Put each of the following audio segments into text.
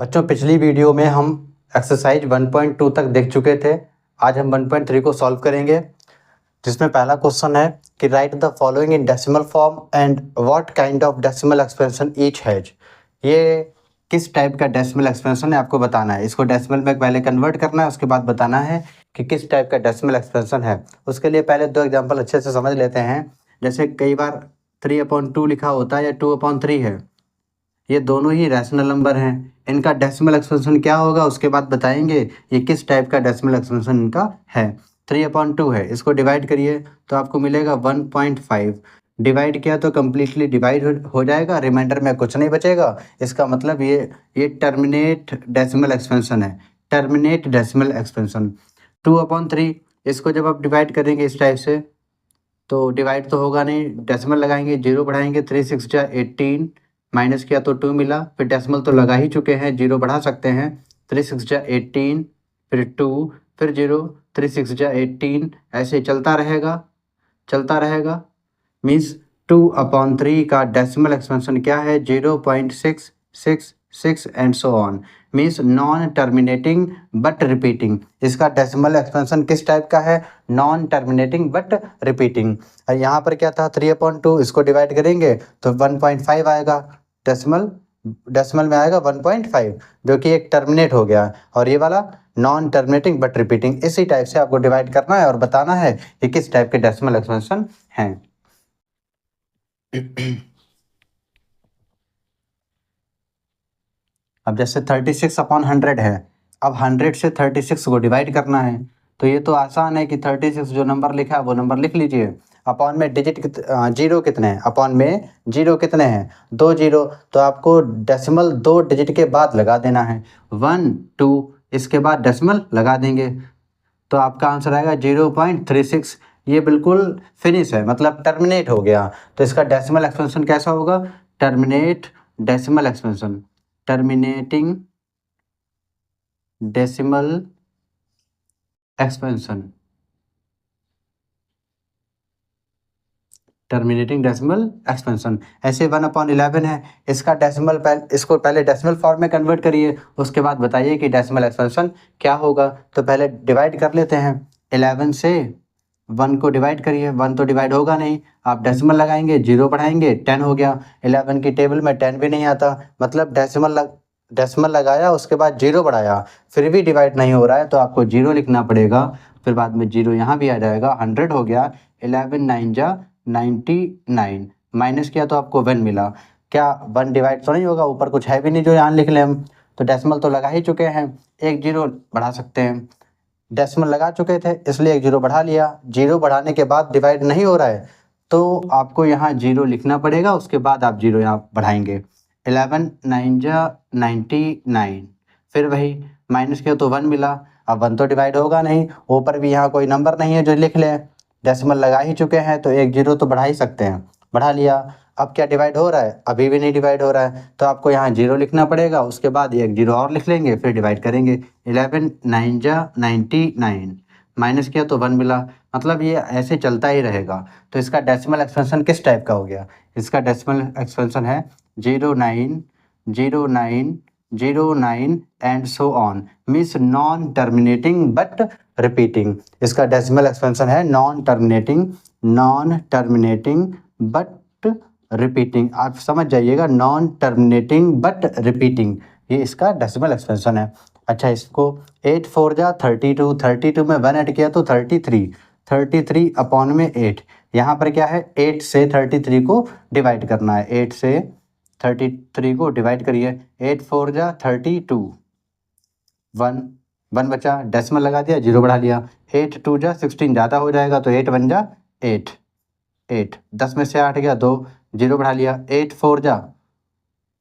बच्चों पिछली वीडियो में हम एक्सरसाइज 1.2 तक देख चुके थे। आज हम 1.3 को सॉल्व करेंगे, जिसमें पहला क्वेश्चन है कि right the following in decimal form and what kind of decimal expansion each has. ये किस टाइप का डेसिमल एक्सपेंशन है आपको बताना है। इसको डेसिमल में पहले कन्वर्ट करना है, उसके बाद बताना है कि किस टाइप का डेसिमल एक्सपेंशन है। उसके लिए पहले दो एग्जाम्पल अच्छे से समझ लेते हैं। जैसे कई बार 3/2 लिखा होता है या 2/3 है, ये दोनों ही रैशनल नंबर हैं। इनका डेसिमल एक्सपेंशन क्या होगा उसके बाद बताएंगे ये किस टाइप का डेसिमल एक्सपेंशन इनका है। 3/2 है, इसको डिवाइड करिए तो आपको मिलेगा 1.5। डिवाइड किया तो कम्प्लीटली डिवाइड हो जाएगा, रिमाइंडर में कुछ नहीं बचेगा। इसका मतलब ये टर्मिनेट डेसिमल एक्सपेंशन है, टर्मिनेट डेसिमल एक्सपेंशन। 2/3 इसको जब आप डिवाइड करेंगे इस टाइप से तो डिवाइड तो होगा नहीं, डेसिमल लगाएंगे, 0 बढ़ाएंगे, 3 6 जा 18, माइनस किया तो 2 मिला। फिर डेसिमल तो लगा ही चुके हैं, 0 बढ़ा सकते हैं, 3 6 जा 18, फिर 2, फिर 0, 3 6 जा 18, ऐसे चलता रहेगा। मीन्स 2/3 का डेसिमल एक्सपेंशन क्या है, 0.666 and so on. Means non terminating but repeating. इसका डेसिमल एक्सपेंशन किस टाइप का है, नॉन टर्मिनेटिंग बट रिपीटिंग। और यहाँ पर क्या था 3/2, इसको डिवाइड करेंगे तो 1.5 आएगा। डेसिमल में आएगा 1.5, जो कि एक टर्मिनेट हो गया, और ये वाला नॉन टर्मिनेटिंग बट रिपीटिंग। इसी टाइप से आपको डिवाइड करना है और बताना है कि किस टाइप के डेसिमल एक्सपेंशन हैं। अब जैसे 36/100 है, अब 100 से 36 को डिवाइड करना है, तो ये तो आसान है कि 36 जो नंबर लिखा है वो नंबर लिख लीजिए। अपॉन में जीरो कितने हैं, अपॉन में जीरो कितने हैं, 2 जीरो, तो आपको डेसिमल 2 डिजिट के बाद लगा देना है, 1 2, इसके बाद डेसिमल लगा देंगे तो आपका आंसर आएगा 0.36। ये बिल्कुल फिनिश है, मतलब टर्मिनेट हो गया। तो इसका डेसिमल एक्सपेंशन कैसा होगा, terminate decimal expansion, terminating decimal expansion, terminating decimal expansion. ऐसे 1/11 है, इसका डेसिमल इसको पहले डेसिमल फॉर्म में कन्वर्ट करिए, उसके बाद बताइए कि डेसिमल एक्सपेंशन क्या होगा। तो पहले डिवाइड कर लेते हैं, 11 से 1 को डिवाइड करिए, 1 तो डिवाइड होगा नहीं, आप डेसिमल लगाएंगे, 0 बढ़ाएंगे, 10 हो गया। 11 की टेबल में 10 भी नहीं आता, मतलब डेसिमल लगाया, उसके बाद 0 बढ़ाया, फिर भी डिवाइड नहीं हो रहा है, तो आपको 0 लिखना पड़ेगा। फिर बाद में 0 यहाँ भी आ जाएगा, 100 हो गया, 11 9 जा 99, माइनस किया तो आपको 1 मिला। क्या 1 डिवाइड तो नहीं होगा, ऊपर कुछ है भी नहीं जो यहाँ लिख लें हम, तो डेसिमल तो लगा ही चुके हैं, एक 0 बढ़ा सकते हैं। डेसिमल लगा चुके थे इसलिए एक 0 बढ़ा लिया, 0 बढ़ाने के बाद डिवाइड नहीं हो रहा है तो आपको यहाँ 0 लिखना पड़ेगा, उसके बाद आप 0 यहाँ बढ़ाएंगे। 11 9 जा 99, फिर वही माइनस किया तो 1 मिला। अब 1 तो डिवाइड होगा नहीं, ऊपर भी यहाँ कोई नंबर नहीं है जो लिख लें, डेसिमल लगा ही चुके हैं तो एक 0 तो बढ़ा ही सकते हैं, बढ़ा लिया। अब क्या डिवाइड हो रहा है, अभी भी नहीं डिवाइड हो रहा है, तो आपको यहाँ 0 लिखना पड़ेगा, उसके बाद एक 0 और लिख लेंगे, फिर डिवाइड करेंगे। 11 9 जा 99, माइनस किया तो 1 मिला, मतलब ये ऐसे चलता ही रहेगा। तो इसका डेसिमल एक्सपेंशन किस टाइप का हो गया, इसका डेसिमल एक्सपेंशन है 09 09 09 and so on. Means non terminating but repeating. इसका डेसिमल एक्सपेंशन है नॉन टर्मिनेटिंग बट रिपीटिंग। आप समझ जाइएगा, नॉन टर्मिनेटिंग बट रिपीटिंग, ये इसका डेसिमल एक्सपेंशन है। अच्छा, इसको 8 4 जा 32, 32 में 1 ऐड किया तो 33, 33 अपॉन में 8। यहाँ पर क्या है, 8 से 33 को डिवाइड करना है, 8 से 33 को डिवाइड करिए, 8 4 जा 32, 1 बचा, डेसिमल लगा दिया, 0 बढ़ा लिया, 8 2 जा 16, ज़्यादा हो जाएगा तो 8 1 जा 8, 10 में से 8 गया 2, 0 बढ़ा लिया, 8 4 जा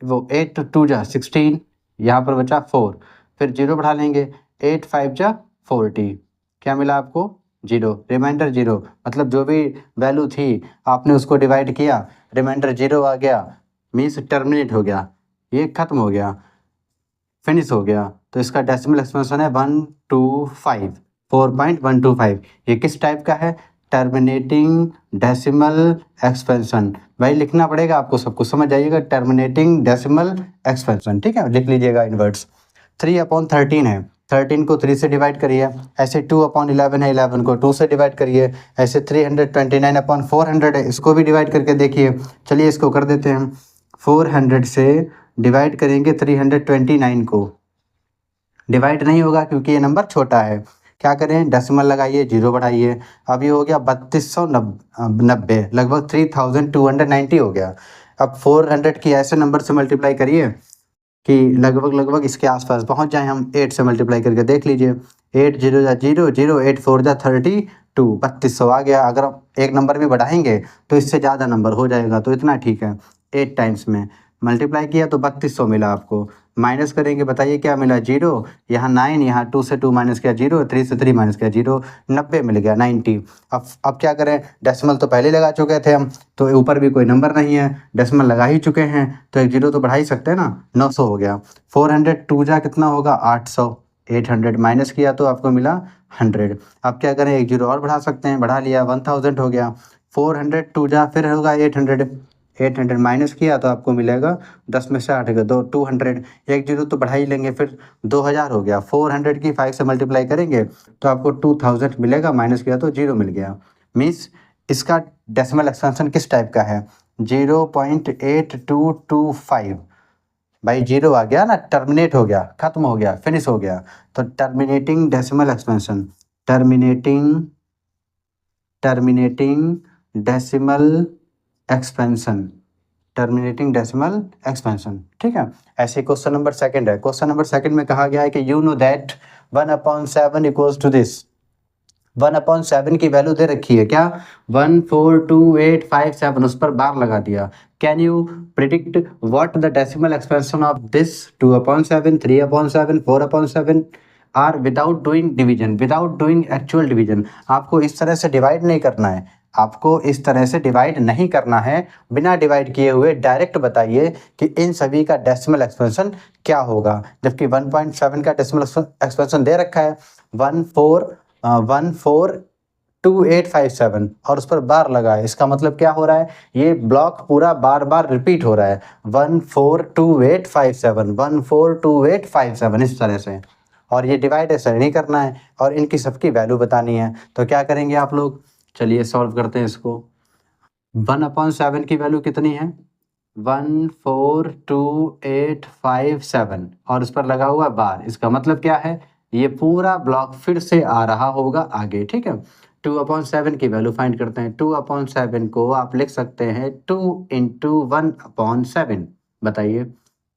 8 2 जा 16, यहाँ पर बचा 4, फिर 0 बढ़ा लेंगे, 8 5 जा 40, क्या मिला आपको 0, रिमाइंडर 0, मतलब जो भी वैल्यू थी आपने उसको डिवाइड किया, रिमाइंडर 0 आ गया, मीन्स टर्मिनेट हो गया, ये खत्म हो गया, फिनिश हो गया। तो इसका डेसिमल एक्सपेंशन है 125, 4.125। ये किस टाइप का है, टर्मिनेटिंग डेसिमल एक्सपेंशन। भाई लिखना पड़ेगा आपको, सब कुछ समझ जाइएगा। टर्मिनेटिंग डेसिमल एक्सपेंशन, ठीक है, लिख लीजिएगा इन वर्ड्स। 3/13 है, 13 को 3 से डिवाइड करिए। ऐसे 2/11 है, 11 को 2 से डिवाइड करिए। ऐसे 329/400 है, इसको भी डिवाइड करके देखिए। चलिए इसको कर देते हैं। 400 से डिवाइड करेंगे 329 को, डिवाइड नहीं होगा क्योंकि ये नंबर छोटा है। क्या करें, डेसिमल लगाइए, जीरो बढ़ाइए। अब ये हो गया 3290, लगभग 3290 हो गया। अब 400 की ऐसे नंबर से मल्टीप्लाई करिए कि लगभग इसके आसपास पहुंच जाए हम। 8 से मल्टीप्लाई करके देख लीजिए। 8 0 जा 0 0, 8 4 जा 32, 3200 आ गया। अगर एक नंबर भी बढ़ाएंगे तो इससे ज़्यादा नंबर हो जाएगा, तो इतना ठीक है। 8 टाइम्स में मल्टीप्लाई किया तो 3200 मिला आपको। माइनस करेंगे, बताइए क्या मिला, 0। यहाँ 9, यहाँ 2 से 2 माइनस किया 0, 3 से 3 माइनस किया 0, 90 मिल गया, 90। अब क्या करें, डेसिमल तो पहले लगा चुके थे हम, तो ऊपर भी कोई नंबर नहीं है, डेसिमल लगा ही चुके हैं, तो एक जीरो तो बढ़ा ही सकते हैं ना। 900 हो गया। 400 2 जा कितना होगा, 800। 800 माइनस किया तो आपको मिला 100। अब क्या करें, एक जीरो और बढ़ा सकते हैं, बढ़ा लिया, 1000 हो गया। 400 2 जा फिर होगा 800, 800 माइनस किया तो आपको मिलेगा 10 में से 8 का 2, 200। एक जीरो तो बढ़ा ही लेंगे, फिर 2000 हो गया। 400 की 5 से मल्टीप्लाई करेंगे तो आपको 2000 मिलेगा, माइनस किया तो जीरो मिल गया। मीन्स इसका डेसिमल एक्सपेंशन किस टाइप का है, 0.8225। भाई जीरो आ गया ना, टर्मिनेट हो गया, खत्म हो गया, फिनिश हो गया। तो terminating decimal expansion, terminating decimal expansion, terminating decimal expansion, ठीक है। ऐसे क्वेश्चन नंबर सेकंड है। क्वेश्चन नंबर सेकंड में कहा गया है कि you know that 1/7 equals to this. 1/7 की वैल्यू दे रखी है, क्या, 142857, उस पर बार लगा दिया। Can you predict what the decimal expansion of this 2/7, 3/7, 4/7 are without doing division, without doing actual division. आपको इस तरह से डिवाइड नहीं करना है, आपको इस तरह से डिवाइड नहीं करना है, बिना डिवाइड किए हुए डायरेक्ट बताइए कि इन सभी का डेसिमल एक्सपेंशन क्या होगा। जबकि 1.7 का डेसिमल एक्सपेंशन दे रखा है 142857 और उस पर बार लगा है। इसका मतलब क्या हो रहा है, ये ब्लॉक पूरा बार बार रिपीट हो रहा है, 142857, 142857 इस तरह से। और ये डिवाइड ऐसे नहीं करना है और इनकी सबकी वैल्यू बतानी है। तो क्या करेंगे आप लोग, चलिए सॉल्व करते हैं इसको। 1/7 की वैल्यू कितनी है, 142,857 और उस पर लगा हुआ बार। इसका मतलब क्या है, ये पूरा ब्लॉक फिर से आ रहा होगा आगे, ठीक है। 2/7 की वैल्यू फाइंड करते हैं। 2/7 को आप लिख सकते हैं 2 इंटू 1/7। बताइए,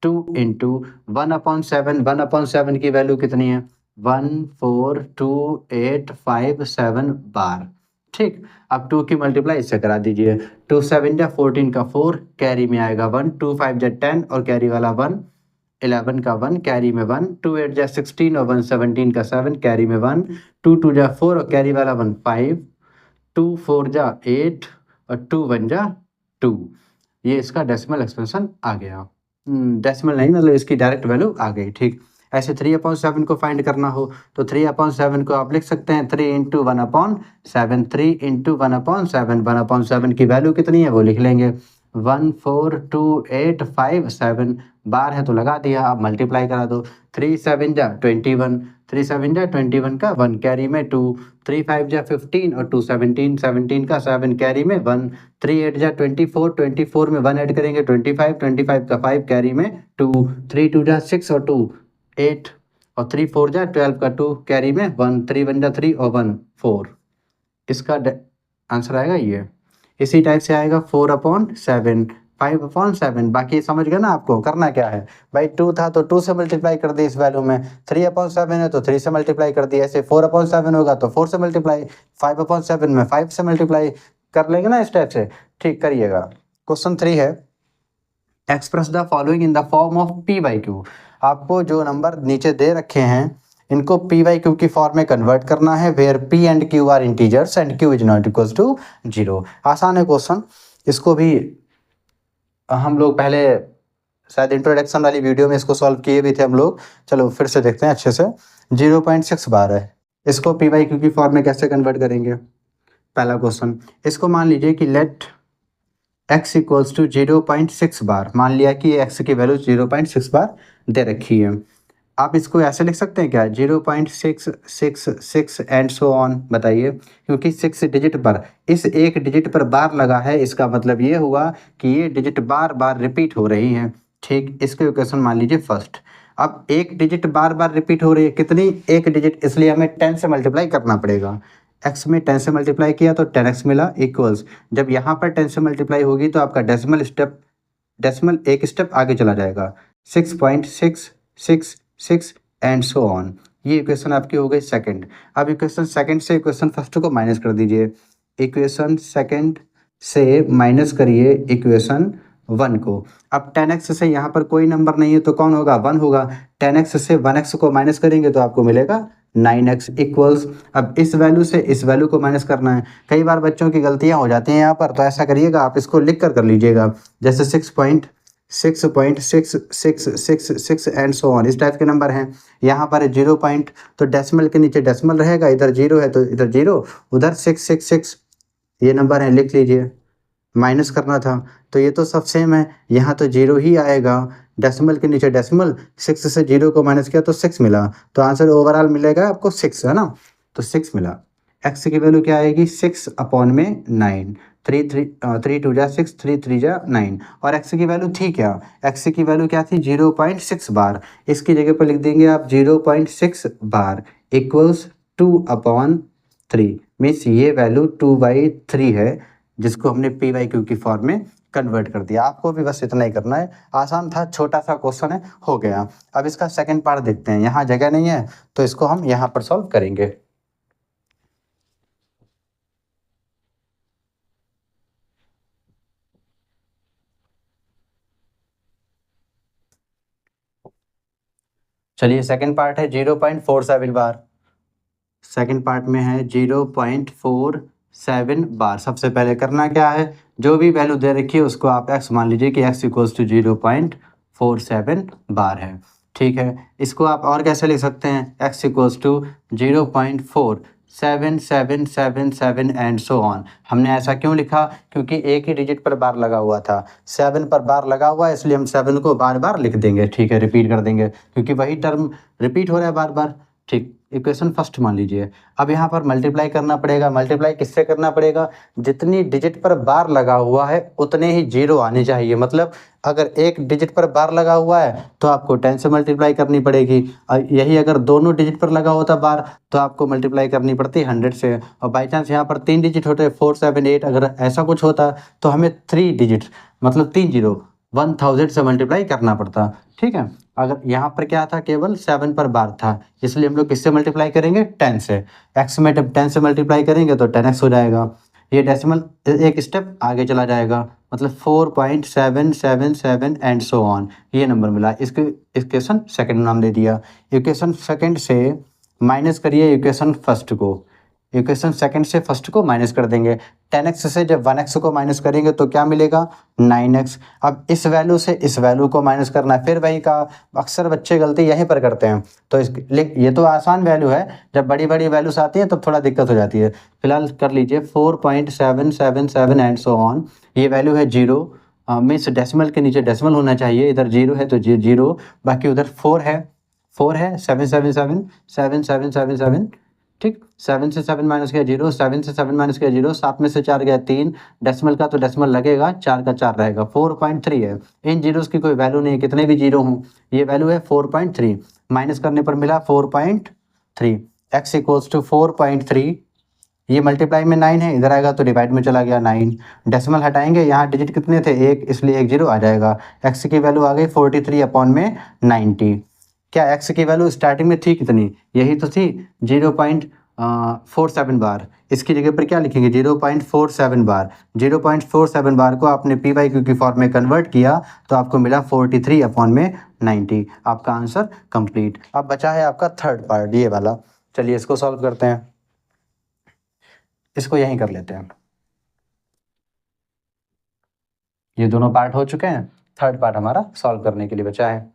2 इंटू 1/7, 1/7 की वैल्यू कितनी है, 142,857 बार, ठीक। अब 2 की मल्टीप्लाई इससे करा दीजिए। 2 7 जा 14 का 4, कैरी में आएगा 1, 2 5 जा 10 और कैरी वाला 1, 11 का 1 कैरी में 1, 2 8 जा 16 और 1 17 का 7 कैरी में 1, 2 2 जा 4 और कैरी वाला 1 5, 2 4 जा 8 और 2 1 जा 2। ये इसका डेसिमल एक्सपेंशन आ गया। डेसिमल नहीं, मतलब इसकी डायरेक्ट वैल्यू आ गई, ठीक। ऐसे 3/7 को फाइंड करना हो तो 3/7 को आप लिख सकते हैं 3 इंटू 1/7, 3 इंटू 1/7, 1/7 की वैल्यू कितनी है वो लिख लेंगे, 142,857 बार है तो लगा दिया। अब मल्टीप्लाई करा दो, 3 7 जा 21, 3 7 जा 21 का 1 कैरी में 2, 3 5 जा 15 और 2 17, 17 का 7 कैरी में 1, 3 8 जा 24, 24 में 1 ऐड करेंगे 25, 25 का 5 कैरी में 2, 3 2 जा 6 और 2 8 और 3 4 जा 12 का 2 कैरी में 1, 3 1 जा 3 और 1 4। इसका आंसर आएगा ये। इसी टाइप से आएगा 4/7, 5/7। बाकी समझ गए ना आपको करना क्या है। भाई 2 था तो 2 से मल्टीप्लाई कर दी इस वैल्यू में, 3/7 है तो 3 से मल्टीप्लाई कर दी। ऐसे 4/7 होगा तो 4 से मल्टीप्लाई, 5/7 में 5 से मल्टीप्लाई कर लेंगे ना इस टाइप से, ठीक करिएगा। क्वेश्चन 3 है, express the following in the form of P/Q। आपको जो नंबर नीचे दे रखे हैं इनको P/Q की फॉर्म में कन्वर्ट करना है, where P and Q are integers and Q is not equals to 0। आसान है क्वेश्चन, इसको भी हम लोग पहले शायद इंट्रोडक्शन वाली वीडियो में इसको सॉल्व किए भी थे हम लोग। चलो फिर से देखते हैं अच्छे से। 0.6 बार है, इसको P/Q की फॉर्म में कैसे कन्वर्ट करेंगे। पहला क्वेश्चन, इसको मान लीजिए कि लेट x इक्वल्स टू 0.6 बार, मान लिया कि x की वैल्यू 0.6 बार दे रखी है। आप इसको ऐसे लिख सकते हैं क्या, 0.666 एंड सो ऑन, बताइए, क्योंकि 6 डिजिट पर, इस एक डिजिट पर बार लगा है, इसका मतलब ये हुआ कि ये डिजिट बार बार रिपीट हो रही हैं। ठीक, इसके इक्वेशन मान लीजिए फर्स्ट। अब एक डिजिट बार बार रिपीट हो रही है, कितनी, एक डिजिट, इसलिए हमें 10 से मल्टीप्लाई करना पड़ेगा। x में 10 से मल्टीप्लाई किया तो 10x मिला, इक्वल्स, जब यहाँ पर 10 से मल्टीप्लाई होगी तो आपका डेसिमल एक स्टेप आगे चला जाएगा, 6.666 एंड सो ऑन। ये इक्वेशन आपकी हो गई सेकंड। अब इक्वेशन सेकंड से इक्वेशन फर्स्ट को माइनस कर दीजिए, इक्वेशन सेकंड से माइनस करिए इक्वेशन 1 को। अब 10x से यहाँ पर कोई नंबर नहीं है तो कौन होगा, 1 होगा। 10x से 1x को माइनस करेंगे तो आपको मिलेगा 9x इक्वल्स। अब इस वैल्यू से इस वैल्यू को माइनस करना है। कई बार बच्चों की गलतियां हो जाती हैं यहाँ पर, तो ऐसा करिएगा, आप इसको लिख कर लीजिएगा, जैसे 6.66666 एंड सो ऑन, इस टाइप के नंबर हैं। यहाँ पर 0 पॉइंट, तो डेसिमल के नीचे डेसिमल रहेगा, इधर 0 है तो इधर 0, उधर 666, ये नंबर है, लिख लीजिए। माइनस करना था तो ये तो सब सेम है, यहाँ तो 0 ही आएगा, डेसिमल के नीचे डेसिमल, 6 से 0 को माइनस किया तो 6 मिला, तो आंसर ओवरऑल मिलेगा आपको 6, है ना, तो 6 मिला। x की वैल्यू क्या आएगी, 6 अपॉन में 9, 3 2 जा 6, 3 3 जा 9, और x की वैल्यू थी क्या, x की वैल्यू क्या थी, 0.6 बार। इसकी जगह पर लिख देंगे आप 0.6 बार इक्वल्स 2/3, मीन्स ये वैल्यू 2/3 है, जिसको हमने p/q की फॉर्म में कन्वर्ट कर दिया। आपको भी बस इतना ही करना है, आसान था, छोटा सा क्वेश्चन है, हो गया। अब इसका सेकंड पार्ट देखते हैं, यहाँ जगह नहीं है तो इसको हम यहाँ पर सॉल्व करेंगे। चलिए, सेकंड पार्ट है 0.47 बार। सेकंड पार्ट में है 0.47 बार। सबसे पहले करना क्या है, जो भी वैल्यू दे रखी है उसको आप x मान लीजिए कि x इक्वल्स टू 0.47 बार है। ठीक है, इसको आप और कैसे लिख सकते हैं, x equals to 0.4777 and so on. हमने ऐसा क्यों लिखा, क्योंकि एक ही डिजिट पर बार लगा हुआ था, 7 पर बार लगा हुआ है, इसलिए हम 7 को बार बार लिख देंगे। ठीक है, रिपीट कर देंगे, क्योंकि वही टर्म रिपीट हो रहा है बार बार। ठीक, इक्वेशन फर्स्ट मान लीजिए। अब यहाँ पर मल्टीप्लाई करना पड़ेगा, मल्टीप्लाई किससे करना पड़ेगा, जितनी डिजिट पर बार लगा हुआ है उतने ही जीरो आने चाहिए। मतलब अगर एक डिजिट पर बार लगा हुआ है तो आपको 10 से मल्टीप्लाई करनी पड़ेगी, और यही अगर दोनों डिजिट पर लगा होता बार तो आपको मल्टीप्लाई करनी पड़ती 100 से। और बाई चांस यहाँ पर 3 डिजिट होते, 4 7 8, अगर ऐसा कुछ होता तो हमें 3 डिजिट, मतलब 3 जीरो 1000 से मल्टीप्लाई करना पड़ता। ठीक है, अगर यहाँ पर क्या था, केवल 7 पर बार था, इसलिए हम लोग किससे मल्टीप्लाई करेंगे, 10 से। x में जब 10 से मल्टीप्लाई करेंगे तो 10x हो जाएगा, ये डेसिमल एक स्टेप आगे चला जाएगा, मतलब 4.777 एंड सो ऑन, ये नंबर मिला। इसके इक्वेशन सेकंड नाम दे दिया। इक्वेशन सेकंड से माइनस करिए इक्वेशन फर्स्ट को, इक्वेशन सेकंड से फर्स्ट को माइनस कर देंगे। 10x से जब 1x को माइनस करेंगे तो क्या मिलेगा, 9x। अब इस वैल्यू से इस वैल्यू को माइनस करना है, फिर वही का, अक्सर बच्चे गलती यहीं पर करते हैं। तो ये तो आसान वैल्यू है, जब बड़ी बड़ी वैल्यूज आती हैं तब थोड़ा दिक्कत हो जाती है। फिलहाल कर लीजिए 4.777 एंड सो ऑन, ये वैल्यू है 0, मीन्स डेसिमल के नीचे डेसिमल होना चाहिए, इधर 0 है तो 0, बाकी उधर 4 है, 777 7777। ठीक, 7 से 7 माइनस किया 0, 7 से 7 माइनस किया 0, 7 में से 4 गया 3, डेसिमल का तो डेसिमल लगेगा, 4 का 4 रहेगा, 4.3 है। इन जीरोस की कोई वैल्यू नहीं है, कितने भी जीरो हों, ये वैल्यू है 4.3, माइनस करने पर मिला 4.3, x इक्वल्स टू 4.3। ये मल्टीप्लाई में 9 है, इधर आएगा तो डिवाइड में चला गया 9, डेसिमल हटाएंगे, यहाँ डिजिट कितने थे, 1, इसलिए 1 जीरो आ जाएगा। x की वैल्यू आ गई 43 अपॉन में 90। क्या x की वैल्यू स्टार्टिंग में थी कितनी, यही तो थी 0.47 बार। इसकी जगह पर क्या लिखेंगे, 0.47 बार। 0.47 बार को आपने p/q की फॉर्म में कन्वर्ट किया तो आपको मिला 43 अपॉन में 90। आपका आंसर कंप्लीट। अब बचा है आपका थर्ड पार्ट, ये वाला। चलिए इसको सॉल्व करते हैं, इसको यहीं कर लेते हैं। ये दोनों पार्ट हो चुके हैं, थर्ड पार्ट हमारा सॉल्व करने के लिए बचा है।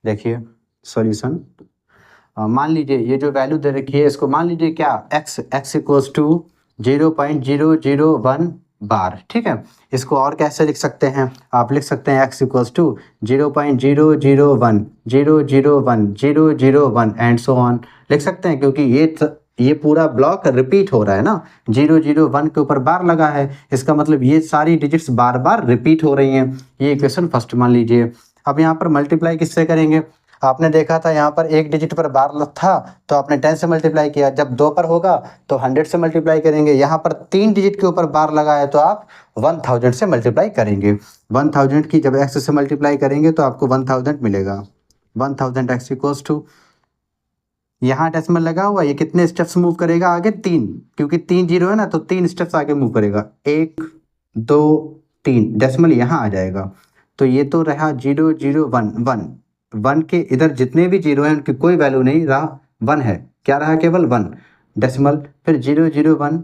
देखिए सॉल्यूशन, मान लीजिए ये जो वैल्यू दे रखी है इसको मान लीजिए क्या, x इक्वल्स टू 0.001 बार। ठीक है, इसको और कैसे लिख सकते हैं, आप लिख सकते हैं x equals to 0.001 and so on लिख सकते हैं, क्योंकि ये पूरा ब्लॉक रिपीट हो रहा है ना, 001 के ऊपर बार लगा है, इसका मतलब ये सारी डिजिट्स बार बार रिपीट हो रही हैं। ये इक्वेशन फर्स्ट मान लीजिए। अब यहाँ पर मल्टीप्लाई किससे करेंगे, आपने देखा था यहाँ पर एक डिजिट पर बार था तो आपने 10 से मल्टीप्लाई किया, जब 2 पर होगा तो 100 से मल्टीप्लाई करेंगे। यहाँ पर 3 डिजिट के ऊपर बार लगा है तो आप 1000 से मल्टीप्लाई करेंगे। 1000 की जब x से मल्टीप्लाई करेंगे तो आपको 1000 मिलेगा। 1000 x इक्वल्स टू, यहाँ डेसिमल लगा हुआ, ये कितने स्टेप्स मूव करेगा आगे, 3, क्योंकि 3 जीरो है ना तो 3 स्टेप्स आगे मूव करेगा, 1 2 3, डेसिमल यहाँ आ जाएगा। तो ये तो रहा 0 के इधर जितने भी जीरो हैं उनकी कोई वैल्यू नहीं रहा, 1 है, क्या रहा, केवल 1 डेसिमल। फिर 001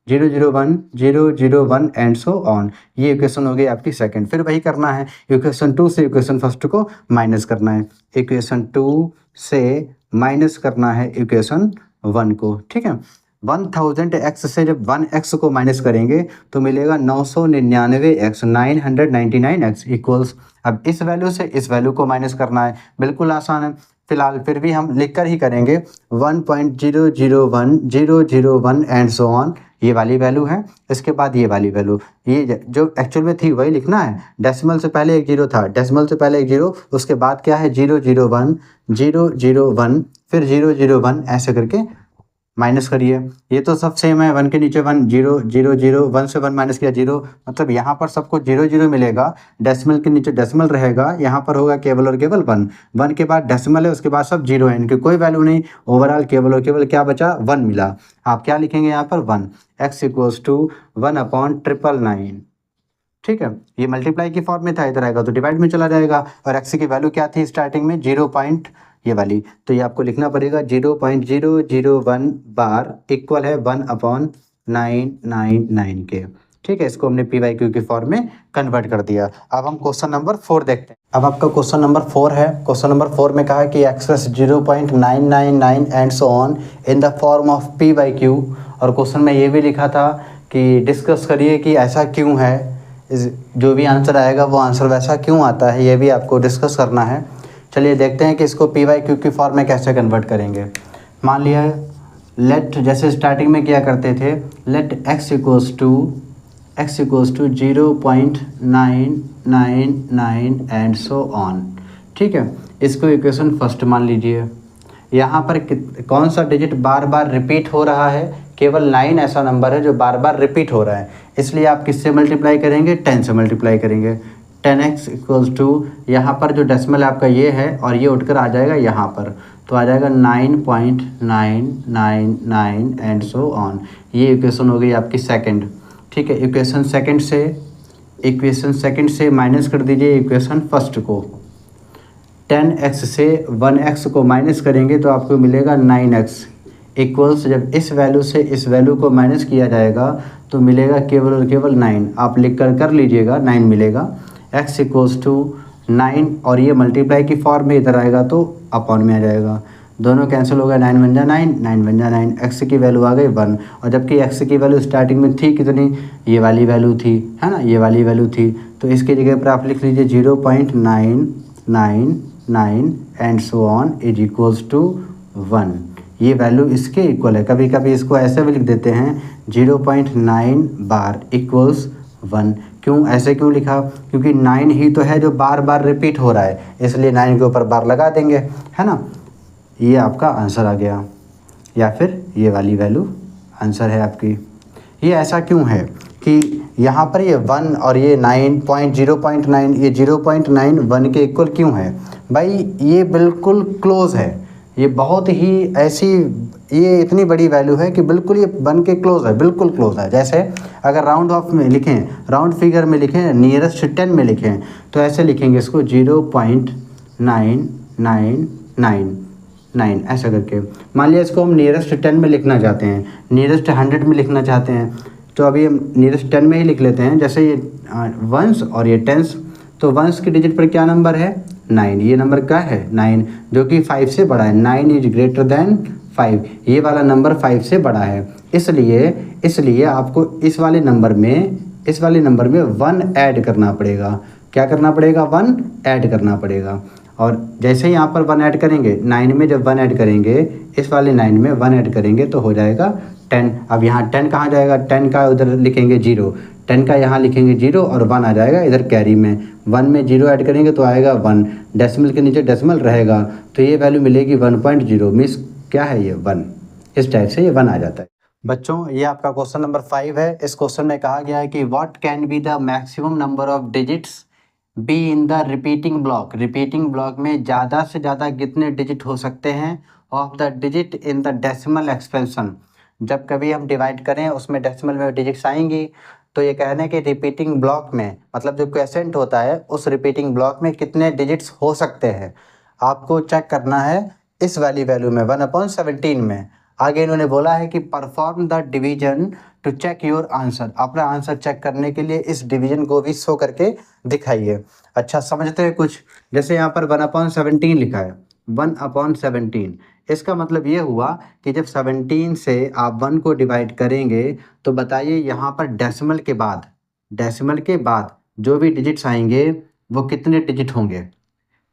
001 एंड सो ऑन। ये इक्वेशन हो गई आपकी सेकंड। फिर वही करना है, इक्वेशन 2 से इक्वेशन फर्स्ट को माइनस करना है, इक्वेशन 2 से माइनस करना है इक्वेशन 1 को। ठीक है, 1000x से जब 1x को माइनस करेंगे तो मिलेगा 999x 999x इक्वल्स। अब इस वैल्यू से इस वैल्यू को माइनस करना है, बिल्कुल आसान है। फिलहाल फिर भी हम लिख कर ही करेंगे 1.001001 एंड सो ऑन, ये वाली वैल्यू है। इसके बाद ये वाली वैल्यू, ये जो एक्चुअल में थी वही लिखना है। डेसिमल से पहले एक जीरो था, डेसिमल से पहले एक जीरो, उसके बाद क्या है 001 फिर 001 ऐसे करके माइनस करिए। ये तो सब सेम है, 1 के नीचे 1, 0 1 से 1 माइनस किया 0, मतलब यहाँ पर सबको 0 मिलेगा। डेसिमल के नीचे डेसिमल रहेगा, यहाँ पर होगा केवल और केवल 1 के बाद डेसिमल है, उसके बाद सब 0 है, इनकी कोई वैल्यू नहीं। ओवरऑल केवल और केवल क्या बचा, 1 मिला। आप क्या लिखेंगे यहाँ पर 1, x इक्वल्स टू 1/999। ठीक है, ये मल्टीप्लाई की फॉर्म में था, इधर आएगा तो डिवाइड में चला जाएगा। और x की वैल्यू क्या थी स्टार्टिंग में, 0 ये वाली, तो ये आपको लिखना पड़ेगा 0.001 बार इक्वल है 1/999 के। ठीक है, इसको हमने PYQ की फॉर्म में कन्वर्ट कर दिया। अब हम क्वेश्चन नंबर 4 देखते हैं। अब आपका क्वेश्चन नंबर 4 है। क्वेश्चन नंबर 4 में कहा है कि express 0.999 and so on in the form of PYQ। और क्वेश्चन में ये भी लिखा था कि डिस्कस करिए कि ऐसा क्यों है, जो भी आंसर आएगा वो आंसर वैसा क्यों आता है, ये भी आपको डिस्कस करना है। चलिए देखते हैं कि इसको PYQ की फॉर्म में कैसे कन्वर्ट करेंगे। मान लिया लेट, जैसे स्टार्टिंग में किया करते थे, let x equals to 0.999 and so on. ठीक है, इसको इक्वेशन फर्स्ट मान लीजिए। यहाँ पर कौन सा डिजिट बार बार रिपीट हो रहा है, केवल 9 ऐसा नंबर है जो बार बार रिपीट हो रहा है, इसलिए आप किससे मल्टीप्लाई करेंगे, 10 से मल्टीप्लाई करेंगे। 10x इक्वल्स टू, यहाँ पर जो डेसिमल आपका ये है और ये उठकर आ जाएगा यहाँ पर, तो आ जाएगा 9.999 एंड सो ऑन। ये इक्वेशन हो गई आपकी सेकंड। ठीक है, इक्वेशन सेकंड से माइनस कर दीजिए इक्वेशन फर्स्ट को। 10x से 1x को माइनस करेंगे तो आपको मिलेगा 9x इक्वल्स, जब इस वैल्यू से इस वैल्यू को माइनस किया जाएगा तो मिलेगा केवल और केवल 9। आप लिख कर लीजिएगा, 9 मिलेगा। x इक्वल्स टू 9 और ये मल्टीप्लाई की फॉर्म में इधर आएगा तो अपॉन में आ जाएगा, दोनों कैंसिल हो गया, 9 बन जा 9, 9 बन जा 9, x की वैल्यू आ गई 1। और जबकि x की वैल्यू स्टार्टिंग में थी कितनी, ये वाली वैल्यू थी, है ना, ये वाली वैल्यू थी, तो इसकी जगह पर आप लिख लीजिए 0.999 and so on is equals to 1। ये वैल्यू इसके इक्वल है। कभी कभी इसको ऐसे भी लिख देते हैं 0.9 बार इक्वल्स 1। क्यों, ऐसे क्यों लिखा, क्योंकि 9 ही तो है जो बार बार रिपीट हो रहा है, इसलिए 9 के ऊपर बार लगा देंगे, है ना। ये आपका आंसर आ गया, या फिर ये वाली वैल्यू आंसर है आपकी। ये ऐसा क्यों है कि यहाँ पर ये 1 और ये 9.0.9, ये 0.9 1 के इक्वल क्यों है भाई, ये बिल्कुल क्लोज है, ये बहुत ही ऐसी, ये इतनी बड़ी वैल्यू है कि बिल्कुल ये 1 के क्लोज है, बिल्कुल क्लोज है। जैसे अगर राउंड ऑफ में लिखें, राउंड फिगर में लिखें, नियरेस्ट 10 में लिखें, तो ऐसे लिखेंगे इसको 0.9999 ऐसा करके। मान लिया इसको हम नियरेस्ट 10 में लिखना चाहते हैं, नियरेस्ट 100 में लिखना चाहते हैं, तो अभी हम नियरेस्ट 10 में ही लिख लेते हैं। जैसे ये 1s और ये 10s, तो 1s की डिजिट पर क्या नंबर है, 9, ये नंबर क्या है 9, जो कि 5 से बड़ा है। 9 इज ग्रेटर देन 5, ये वाला नंबर 5 से बड़ा है। इसलिए इसलिए आपको इस वाले नंबर में 1 ऐड करना पड़ेगा। क्या करना पड़ेगा? 1 ऐड करना पड़ेगा। और जैसे ही यहाँ पर 1 ऐड करेंगे, 9 में जब 1 ऐड करेंगे, इस वाले 9 में 1 ऐड करेंगे तो हो जाएगा 10। अब यहाँ 10 कहाँ जाएगा? 10 का उधर लिखेंगे 0, 10 का यहाँ लिखेंगे 0 और 1 आ जाएगा इधर कैरी में। 1 में 0 ऐड करेंगे तो आएगा 1, डेसिमल के नीचे डेसिमल रहेगा तो ये वैल्यू मिलेगी 1.0। मीन्स क्या है ये? 1। इस टाइप से ये 1 आ जाता है। बच्चों ये आपका क्वेश्चन नंबर 5 है। इस क्वेश्चन में कहा गया है कि what can be the maximum number of digits be in the repeating block. Repeating block में ज़्यादा से ज़्यादा कितने डिजिट हो सकते हैं of the digit in the decimal expansion. जब कभी हम डिवाइड करें उसमें डेसिमल में डिजिट्स आएंगी तो ये कहने कि रिपीटिंग ब्लॉक में, मतलब जो क्वेश्चन होता है उस रिपीटिंग ब्लॉक में कितने डिजिट्स हो सकते हैं आपको चेक करना है इस वाली वैल्यू में 1/17 में। आगे इन्होंने बोला है कि perform the division to check your answer. अपना आंसर चेक करने के लिए इस डिवीजन को भी शो करके दिखाइए। अच्छा समझते हैं कुछ। जैसे यहाँ पर 1/17 लिखा है, 1/17। इसका मतलब ये हुआ कि जब 17 से आप 1 को डिवाइड करेंगे तो बताइए यहाँ पर डेसिमल के बाद जो भी डिजिट्स आएंगे वो कितने डिजिट होंगे?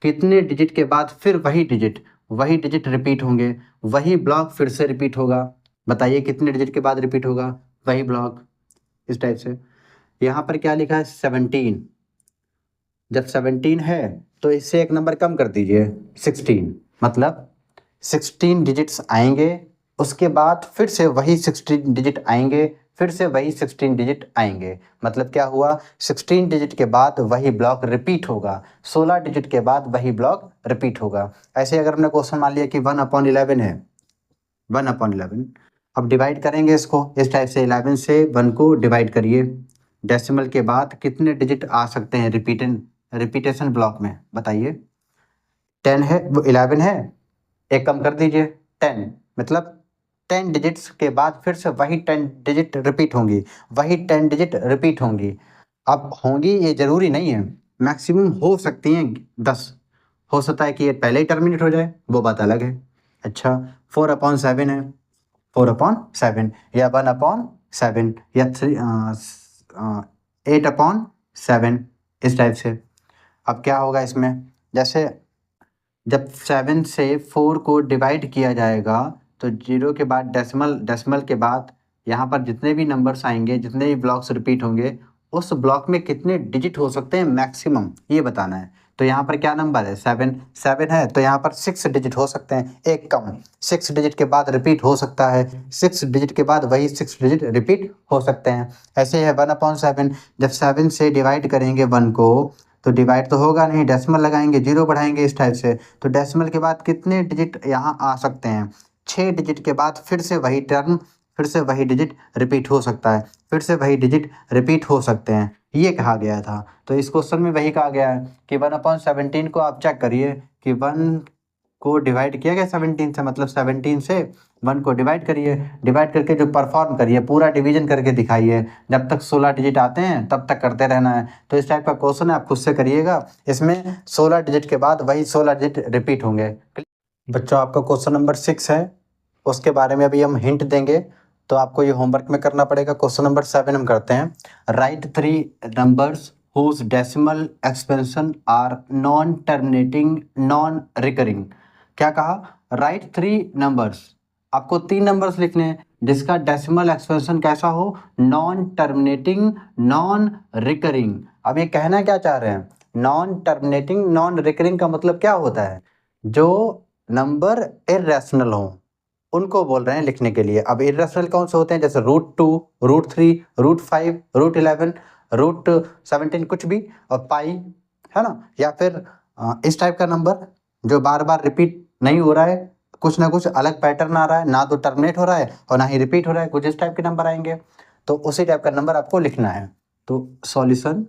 कितने डिजिट के बाद फिर वही डिजिट रिपीट होंगे, वही ब्लॉक फिर से रिपीट होगा। बताइए कितने डिजिट के बाद रिपीट होगा वही ब्लॉक? इस टाइप से। यहाँ पर क्या लिखा है? 17। जब 17 है तो इससे एक नंबर कम कर दीजिए, 16। मतलब 16 डिजिट्स आएंगे, उसके बाद फिर से वही 16 डिजिट आएंगे, फिर से वही 16 डिजिट आएंगे। मतलब क्या हुआ? 16 डिजिट के बाद वही ब्लॉक रिपीट होगा, 16 डिजिट के बाद वही ब्लॉक रिपीट होगा। ऐसे अगर हमने क्वेश्चन मान लिया कि 1/11 है, 1/11। अब डिवाइड करेंगे इसको इस टाइप से, 11 से 1 को डिवाइड करिए। डेसिमल के बाद कितने डिजिट आ सकते हैं रिपीटेशन ब्लॉक में? बताइए। 10 है, वो 11 है, एक कम कर दीजिए 10। मतलब 10 डिजिट्स के बाद फिर से वही 10 डिजिट रिपीट होंगी, वही 10 डिजिट रिपीट होंगी। अब होंगी ये ज़रूरी नहीं है, मैक्सिमम हो सकती हैं 10। हो सकता है कि ये पहले ही टर्मिनेट हो जाए, वो बात अलग है। अच्छा 4/7 है, 4/7 या 1/7 या 8/7, इस टाइप से। अब क्या होगा इसमें? जैसे जब 7 से 4 को डिवाइड किया जाएगा तो 0 के बाद डेसिमल के बाद यहाँ पर जितने भी नंबर्स आएंगे, जितने भी ब्लॉक्स रिपीट होंगे, उस ब्लॉक में कितने डिजिट हो सकते हैं मैक्सिमम, ये बताना है। तो यहाँ पर क्या नंबर है? 7 है तो यहाँ पर 6 डिजिट हो सकते हैं, एक कम। 6 डिजिट के बाद रिपीट हो सकता है, 6 डिजिट के बाद वही 6 डिजिट रिपीट हो सकते हैं। ऐसे है 1/7। जब 7 से डिवाइड करेंगे 1 को तो डिवाइड तो होगा नहीं, डेसिमल लगाएंगे, 0 बढ़ाएंगे इस टाइप से। तो डेसिमल के बाद कितने डिजिट यहाँ आ सकते हैं? 6 डिजिट के बाद फिर से वही टर्म, फिर से वही डिजिट रिपीट हो सकता है, फिर से वही डिजिट रिपीट हो सकते हैं, ये कहा गया था। तो इस क्वेश्चन में वही कहा गया है कि 1/17 को आप चेक करिए कि 1 को डिवाइड किया गया 17 से, मतलब 17 से 1 को डिवाइड करिए, डिवाइड करके जो परफॉर्म करिए, पूरा डिवीजन करके दिखाइए। जब तक 16 डिजिट आते हैं तब तक करते रहना है। तो इस टाइप का क्वेश्चन है, आप खुद से करिएगा। इसमें 16 डिजिट के बाद वही 16 डिजिट रिपीट होंगे। बच्चों आपका क्वेश्चन नंबर 6 है, उसके बारे में अभी हम हिंट देंगे तो आपको ये होमवर्क में करना पड़ेगा। क्वेश्चन नंबर 7 हम करते हैं। Right 3 numbers whose decimal expansion are non terminating non recurring. क्या कहा? राइट 3 नंबर्स, आपको 3 नंबर्स लिखने हैं जिसका डेसिमल एक्सपेंशन कैसा हो? Non terminating non recurring. अब ये कहना क्या चाह रहे हैं? नॉन टर्मिनेटिंग नॉन रिकरिंग का मतलब क्या होता है? जो नंबर इर्रेशनल हो उनको बोल रहे हैं लिखने के लिए। अब इर्रेशनल कौन से होते हैं? जैसे √2, √3, √5, √11, √17, कुछ भी, और पाई, है ना। या फिर इस टाइप का नंबर जो बार बार रिपीट नहीं हो रहा है, कुछ ना कुछ अलग पैटर्न आ रहा है, ना तो टर्मिनेट हो रहा है और ना ही रिपीट हो रहा है, कुछ इस टाइप के नंबर आएंगे। तो उसी टाइप का नंबर आपको लिखना है। तो सॉल्यूशन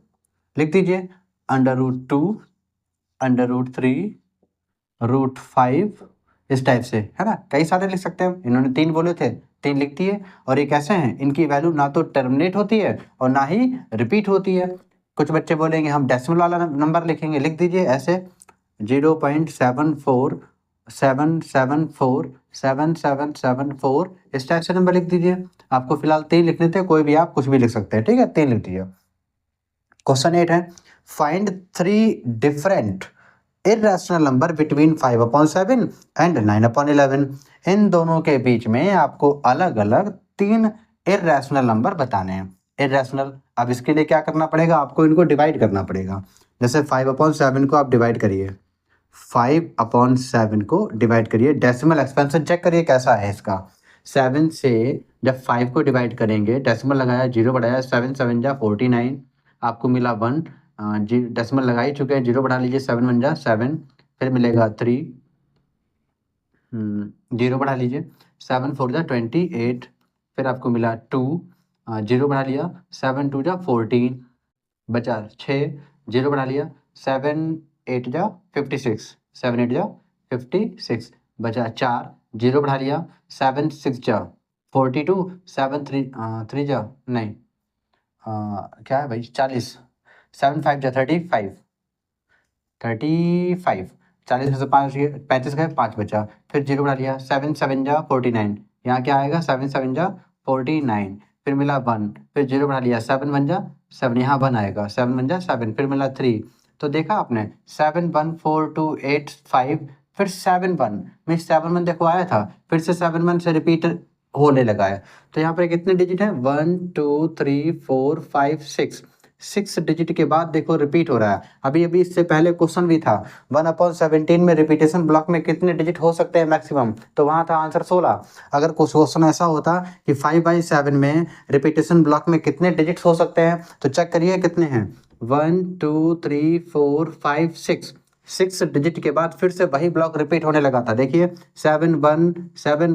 लिख दीजिए, √2, √3, √5, इस टाइप से, है ना। कई सारे लिख सकते हैं, इन्होंने 3 बोले थे, 3 लिख दिए। और ये कैसे हैं? इनकी वैल्यू ना तो टर्मिनेट होती है और ना ही रिपीट होती है। कुछ बच्चे बोलेंगे हम डेसिमल वाला नंबर लिखेंगे, लिख दीजिए ऐसे 0.74 7774777 इस टाइप से नंबर लिख दीजिए। आपको फिलहाल 3 लिखने थे, कोई भी आप कुछ भी लिख सकते हैं, ठीक है, 3 लिख दीजिए। क्वेश्चन 8 है, find 3 different irrational number between 5/7 and 9/11। इन दोनों के बीच में आपको अलग अलग 3 इर्रेशनल नंबर बताने हैं। इर्रेशनल, अब इसके लिए क्या करना पड़ेगा, आपको इनको डिवाइड करना पड़ेगा। जैसे 5/7 को आप डिवाइड करिए, 5/7 को डिवाइड करिए, डेसिमल एक्सपेंशन चेक करिए कैसा है इसका। 7 से जब 5 को डिवाइड करेंगे, डेसिमल लगाया, 0 बढ़ाया, 7 7 जा 49, आपको मिला 1। डेसिमल लगा ही चुके हैं, 0 बढ़ा लीजिए, 7 1 जा 7, फिर मिलेगा 3, 0 बढ़ा लीजिए, 7 4 जा 28, फिर आपको मिला 2, 0 बढ़ा लिया, 7 2 जा 14, बचा 6, 0 बढ़ा लिया, 7 8 जा 56, 7 8 जा 56, बचा 4, 0 बढ़ा लिया, 7 6 जा 42, 7 3 जा नहीं, क्या है भाई, 40, 7 5 जा 35, 40 में से 5 35 गए, 5 बचा, फिर 0 बढ़ा लिया, 7 7 जा 49, यहाँ क्या आएगा, 7 7 जा 49, फिर मिला 1, फिर 0 बढ़ा लिया, 7 1 जा 7, यहाँ 1 आएगा, 7 1 जा 7, फिर मिला 3। तो देखा आपने, 7 1 4 2 8 5, फिर 7 1 में 7 1 देखो आया था, फिर से 7 1 से रिपीट होने लगा है। तो यहाँ पर कितने डिजिट है, 1 2 3 4 5 6 डिजिट के बाद देखो रिपीट हो रहा है। अभी अभी इससे पहले क्वेश्चन भी था, 1/17 में रिपीटेशन ब्लॉक में कितने डिजिट हो सकते हैं मैक्सिमम, तो वहाँ था आंसर 16। अगर कुछ क्वेश्चन ऐसा होता कि 5/7 में रिपीटेशन ब्लॉक में कितने डिजिट हो सकते हैं, तो चेक करिए कितने हैं, 1 2 3 4 5 6 डिजिट के बाद फिर से वही ब्लॉक रिपीट होने लगा था। देखिए 7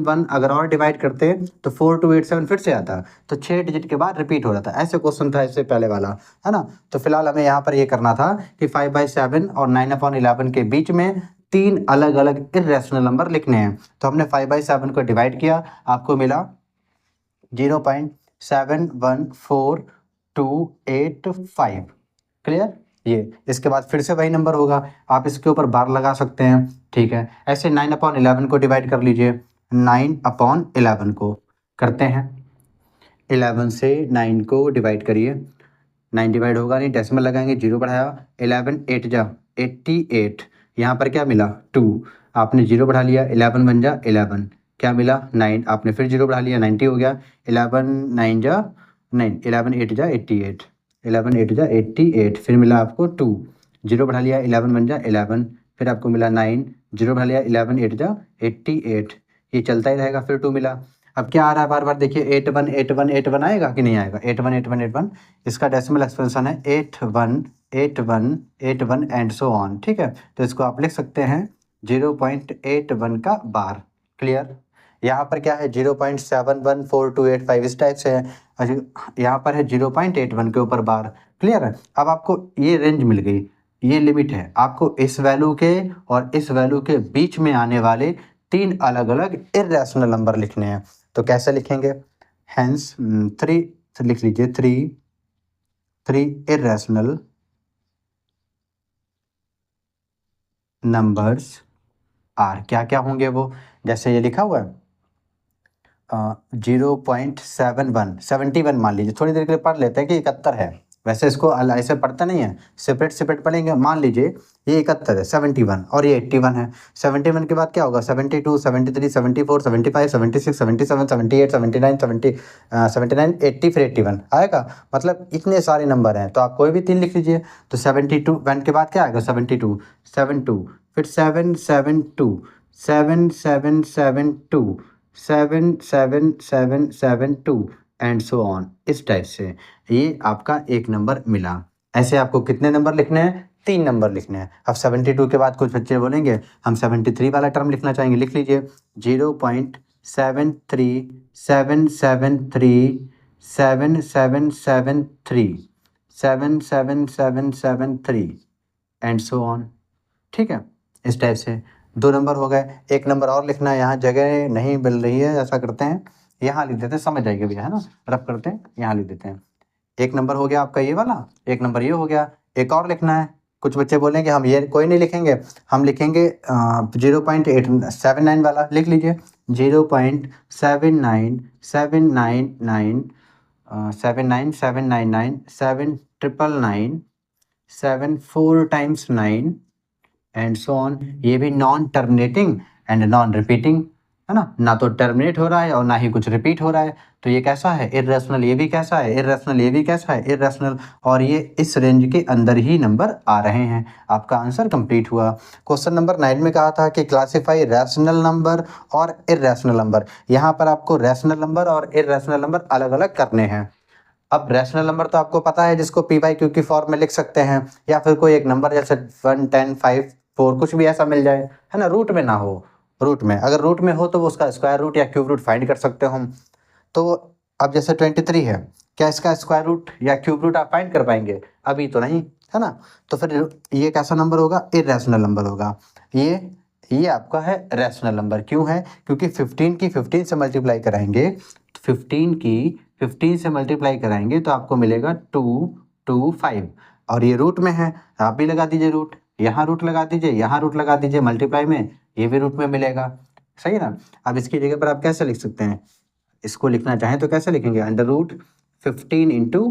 1 अगर और डिवाइड करते तो 4 2 8 7 फिर से आता, तो 6 डिजिट के बाद रिपीट हो रहा था। ऐसे क्वेश्चन था इससे पहले वाला, है ना। तो फिलहाल हमें यहाँ पर ये करना था कि 5/7 और 9/11 के बीच में 3 अलग अलग इर्रेशनल नंबर लिखने हैं। तो हमने 5/7 को डिवाइड किया, आपको मिला 0.714285। क्लियर। ये इसके बाद फिर से वही नंबर होगा, आप इसके ऊपर बार लगा सकते हैं, ठीक है। ऐसे 9/11 को डिवाइड कर लीजिए, 9/11 को करते हैं, 11 से 9 को डिवाइड करिए, 9 डिवाइड होगा नहीं, डेसिमल लगाएंगे, 0 बढ़ाया, 11 8 जा 88, यहाँ पर क्या मिला 2, आपने 0 बढ़ा लिया, 11 1 जा 11, क्या मिला 9, आपने फिर 0 बढ़ा लिया, 90 हो गया, 11 9 जा 9, 11 8 जा 88, 11 8 जा 88, फिर मिला आपको 2, 0 बढ़ा लिया, 11 1 जा 11, फिर आपको मिला 9, 0 बढ़ा लिया, 11 8 जा 88, ये चलता ही रहेगा, फिर 2 मिला। अब क्या आ रहा है बार बार, देखिए 8 1 8 1 8 1 आएगा कि नहीं आएगा, 8 1 8 1 8 1, इसका डेसिमल एक्सपेंशन है 8 1 8 1 8 1 एंड सो ऑन, ठीक है। तो इसको आप लिख सकते हैं 0.81 का बार। क्लियर। यहाँ पर क्या है 0.714285 इस टाइप से है, यहाँ पर है 0.81 के ऊपर बार। क्लियर है। अब आपको ये रेंज मिल गई, ये लिमिट है, आपको इस वैल्यू के और इस वैल्यू के बीच में आने वाले 3 अलग अलग इर्रेशनल नंबर लिखने हैं। तो कैसे लिखेंगे, हेंस 3 लिख लीजिए, 3 इर्रेशनल नंबर्स आर, क्या क्या होंगे वो, जैसे ये लिखा हुआ है 0.71 मान लीजिए, थोड़ी देर के लिए पढ़ लेते हैं कि 71 है, वैसे इसको ऐसे पढ़ता नहीं है, सेपरेट सेपरेट पढ़ेंगे। मान लीजिए ये 71 है, 71 और ये 81 है, 71 के बाद क्या होगा 72 73 74 75 76 77 78 79 79 80 फिर 81 आएगा, मतलब इतने सारे नंबर हैं, तो आप कोई भी 3 लिख लीजिए। तो 72 वन के बाद क्या आएगा 72 72, फिर 772 7772 77772 एंड सो ऑन, इस टाइप से ये आपका एक नंबर मिला। ऐसे आपको कितने नंबर लिखने हैं, 3 नंबर लिखने हैं। अब 72 के बाद कुछ बच्चे बोलेंगे हम 73 वाला टर्म लिखना चाहेंगे, लिख लीजिए 0.73773 एंड सो ऑन, ठीक है। इस टाइप से 2 नंबर हो गए। एक नंबर और लिखना है, यहाँ जगह नहीं मिल रही है, ऐसा करते हैं यहाँ लिख देते हैं, समझ जाएगा भैया, है ना, रफ करते हैं, यहाँ लिख देते हैं। एक नंबर हो गया आपका ये वाला, एक नंबर ये हो गया, एक और लिखना है, कुछ बच्चे बोलेंगे हम ये कोई नहीं लिखेंगे, हम लिखेंगे 0.879 वाला लिख लीजिए। 0.7997999799974 एंड सो ऑन। ये भी non terminating and non repeating है ना, ना तो टर्मिनेट हो रहा है और ना ही कुछ रिपीट हो रहा है, तो ये कैसा है, इर्रेशनल। ये भी कैसा है, इर्रेशनल। ये भी कैसा है, इर्रेशनल। और ये इस रेंज के अंदर ही नंबर आ रहे हैं। आपका आंसर कंप्लीट हुआ। क्वेश्चन नंबर 9 में कहा था कि क्लासिफाई रैशनल नंबर और इर्रेशनल नंबर। यहाँ पर आपको रैशनल नंबर और इर्रेशनल नंबर अलग अलग करने हैं। अब रैशनल नंबर तो आपको पता है, जिसको पी बाई क्यू की फॉर्म में लिख सकते हैं, या फिर कोई एक नंबर जैसे 1, 10, 5, 4 कुछ भी ऐसा मिल जाए, है ना, रूट में ना हो। रूट में, अगर रूट में हो तो वो उसका स्क्वायर रूट या क्यूब रूट फाइंड कर सकते हो हम। तो अब जैसे 23 है, क्या इसका स्क्वायर रूट या क्यूब रूट आप फाइंड कर पाएंगे? अभी तो नहीं, है ना। तो फिर ये कैसा नंबर होगा, इर्रेशनल नंबर होगा। ये आपका है रैशनल नंबर। क्यों है? क्योंकि 15 की 15 से मल्टीप्लाई कराएंगे, 15 की 15 से मल्टीप्लाई कराएंगे तो आपको मिलेगा 225, और ये रूट में है, आप भी लगा दीजिए रूट, यहाँ रूट लगा दीजिए, यहाँ रूट लगा दीजिए, मल्टीप्लाई में ये भी रूट में मिलेगा। सही ना। अब इसकी जगह पर आप कैसे लिख सकते हैं, इसको लिखना चाहें तो कैसे लिखेंगे, अंडर रूट 15 इंटू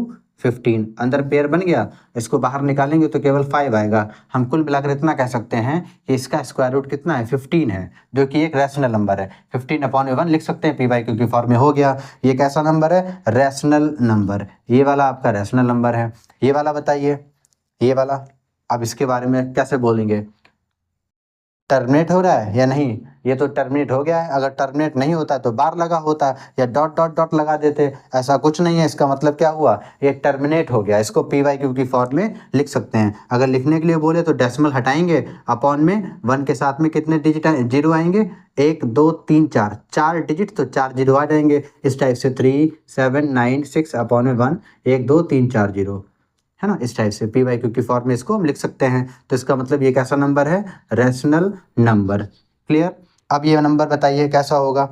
15, अंदर पेयर बन गया, इसको बाहर निकालेंगे तो केवल 5 आएगा। हम कुल मिलाकर इतना कह सकते हैं कि इसका स्क्वायर रूट कितना है, 15 है, जो कि एक रैशनल नंबर है। 15/1 लिख सकते हैं, पी बाई क्यू की फॉर्म में हो गया। ये कैसा नंबर है, रैशनल नंबर। ये वाला आपका रैशनल नंबर है। ये वाला बताइए, ये वाला अब इसके बारे में कैसे बोलेंगे, टर्मिनेट हो रहा है या नहीं? ये तो टर्मिनेट हो गया है। अगर टर्मिनेट नहीं होता तो बार लगा होता या डॉट डॉट डॉट लगा देते, ऐसा कुछ नहीं है। इसका मतलब क्या हुआ, ये टर्मिनेट हो गया। इसको पी वाई क्यू की फॉर्म में लिख सकते हैं। अगर लिखने के लिए बोले तो डेसिमल हटाएंगे, अपॉन में 1 के साथ में कितने डिजिट जीरो आएंगे, 1 2 3 4, 4 डिजिट, तो 4 जीरो आ जाएंगे। इस टाइप से 3 7 9 6 अपॉन में 1, 1 2 3 4 जीरो, है ना। इस टाइप से पी वाई क्यू की फॉर्म में इसको हम लिख सकते हैं। तो इसका मतलब ये कैसा नंबर है, रैशनल नंबर। क्लियर। अब ये नंबर बताइए कैसा होगा,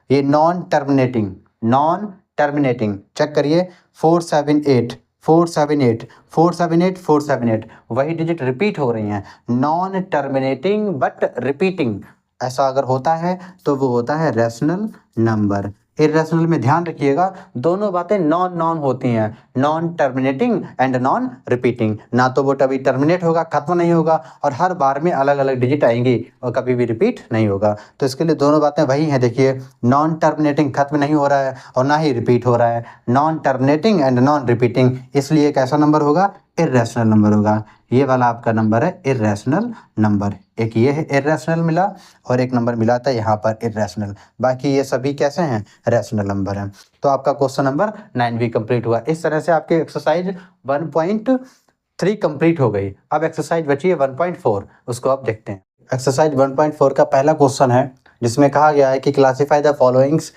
ये non terminating, non terminating. Check करिए, 478 478 478 478, वही डिजिट रिपीट हो रही हैं। नॉन टर्मिनेटिंग बट रिपीटिंग, ऐसा अगर होता है तो वो होता है रैशनल नंबर। इर्रेशनल में ध्यान रखिएगा, दोनों बातें नॉन नॉन होती हैं, non terminating and non repeating. ना तो वो कभी टर्मिनेट होगा, खत्म नहीं होगा, और हर बार में अलग अलग डिजिट आएंगी और कभी भी रिपीट नहीं होगा। तो इसके लिए दोनों बातें वही हैं। देखिए, नॉन टर्मिनेटिंग खत्म नहीं हो रहा है और ना ही रिपीट हो रहा है, non terminating and non repeating, इसलिए कैसा नंबर होगा, इर्रेशनल नंबर होगा। ये वाला आपका नंबर है इर्रेशनल नंबर। एक ये है इर्रेशनल मिला, और एक नंबर मिला था यहाँ पर इर्रेशनल। बाकी ये सभी कैसे हैं, रैशनल नंबर हैं। तो आपका क्वेश्चन नंबर 9 भी कंप्लीट हुआ। इस तरह से आपके एक्सरसाइज 1.3 कंप्लीट हो गई। अब एक्सरसाइज बची है 1.4, उसको आप देखते हैं। एक्सरसाइज 1.4 का पहला क्वेश्चन है, जिसमें कहा गया है कि classify the followings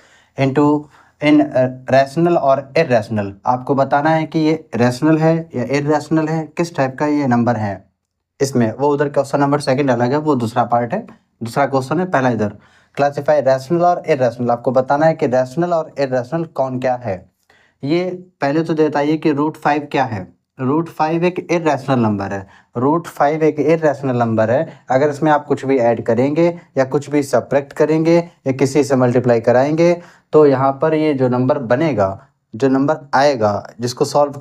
in rational और इर्रेशनल। आपको बताना है कि ये रैशनल है या इर्रेशनल है, किस टाइप का ये नंबर है इसमें। वो उधर क्वेश्चन नंबर सेकंड अलग है, वो दूसरा पार्ट है, दूसरा क्वेश्चन है, पहला इधर क्लासीफाई रैशनल और इर्रेशनल। आपको बताना है कि रैशनल और इर्रेशनल कौन क्या है। ये पहले तो बताइए कि √5 क्या है। √5 एक इर्रेशनल नंबर है। √5 एक इर्रेशनल नंबर है। अगर इसमें आप कुछ भी ऐड करेंगे या कुछ भी सब्ट्रैक्ट करेंगे या किसी से मल्टीप्लाई कराएंगे, तो यहाँ पर ये जो नंबर बनेगा, जो नंबर आएगा, जिसको सॉल्व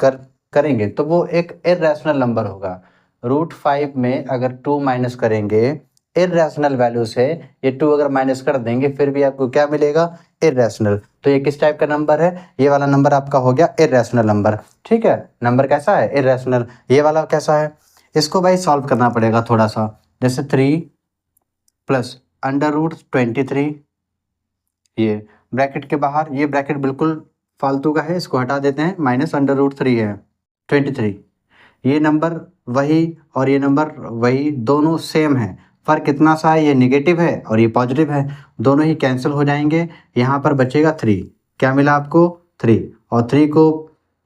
करेंगे तो वो एक इर्रेशनल नंबर होगा। √5 में अगर 2 माइनस करेंगे इर्रेशनल वैल्यू से, ये 2 अगर माइनस कर देंगे फिर भी आपको क्या मिलेगा, इर्रेशनल। तो ये किस टाइप का नंबर है, ये वाला नंबर आपका हो गया इर्रेशनल नंबर। ठीक है, नंबर कैसा है, इर्रेशनल। ये वाला कैसा है, इसको भाई सॉल्व करना पड़ेगा थोड़ा सा। जैसे 3 प्लस √23, ये ब्रैकेट के बाहर, ये ब्रैकेट बिल्कुल फालतू का है, इसको हटा देते हैं, माइनस √3 है 23। ये नंबर वही और ये नंबर वही, दोनों सेम है। फ़र्क कितना सा है, ये नेगेटिव है और ये पॉजिटिव है, दोनों ही कैंसिल हो जाएंगे। यहाँ पर बचेगा 3। क्या मिला आपको, 3। और 3 को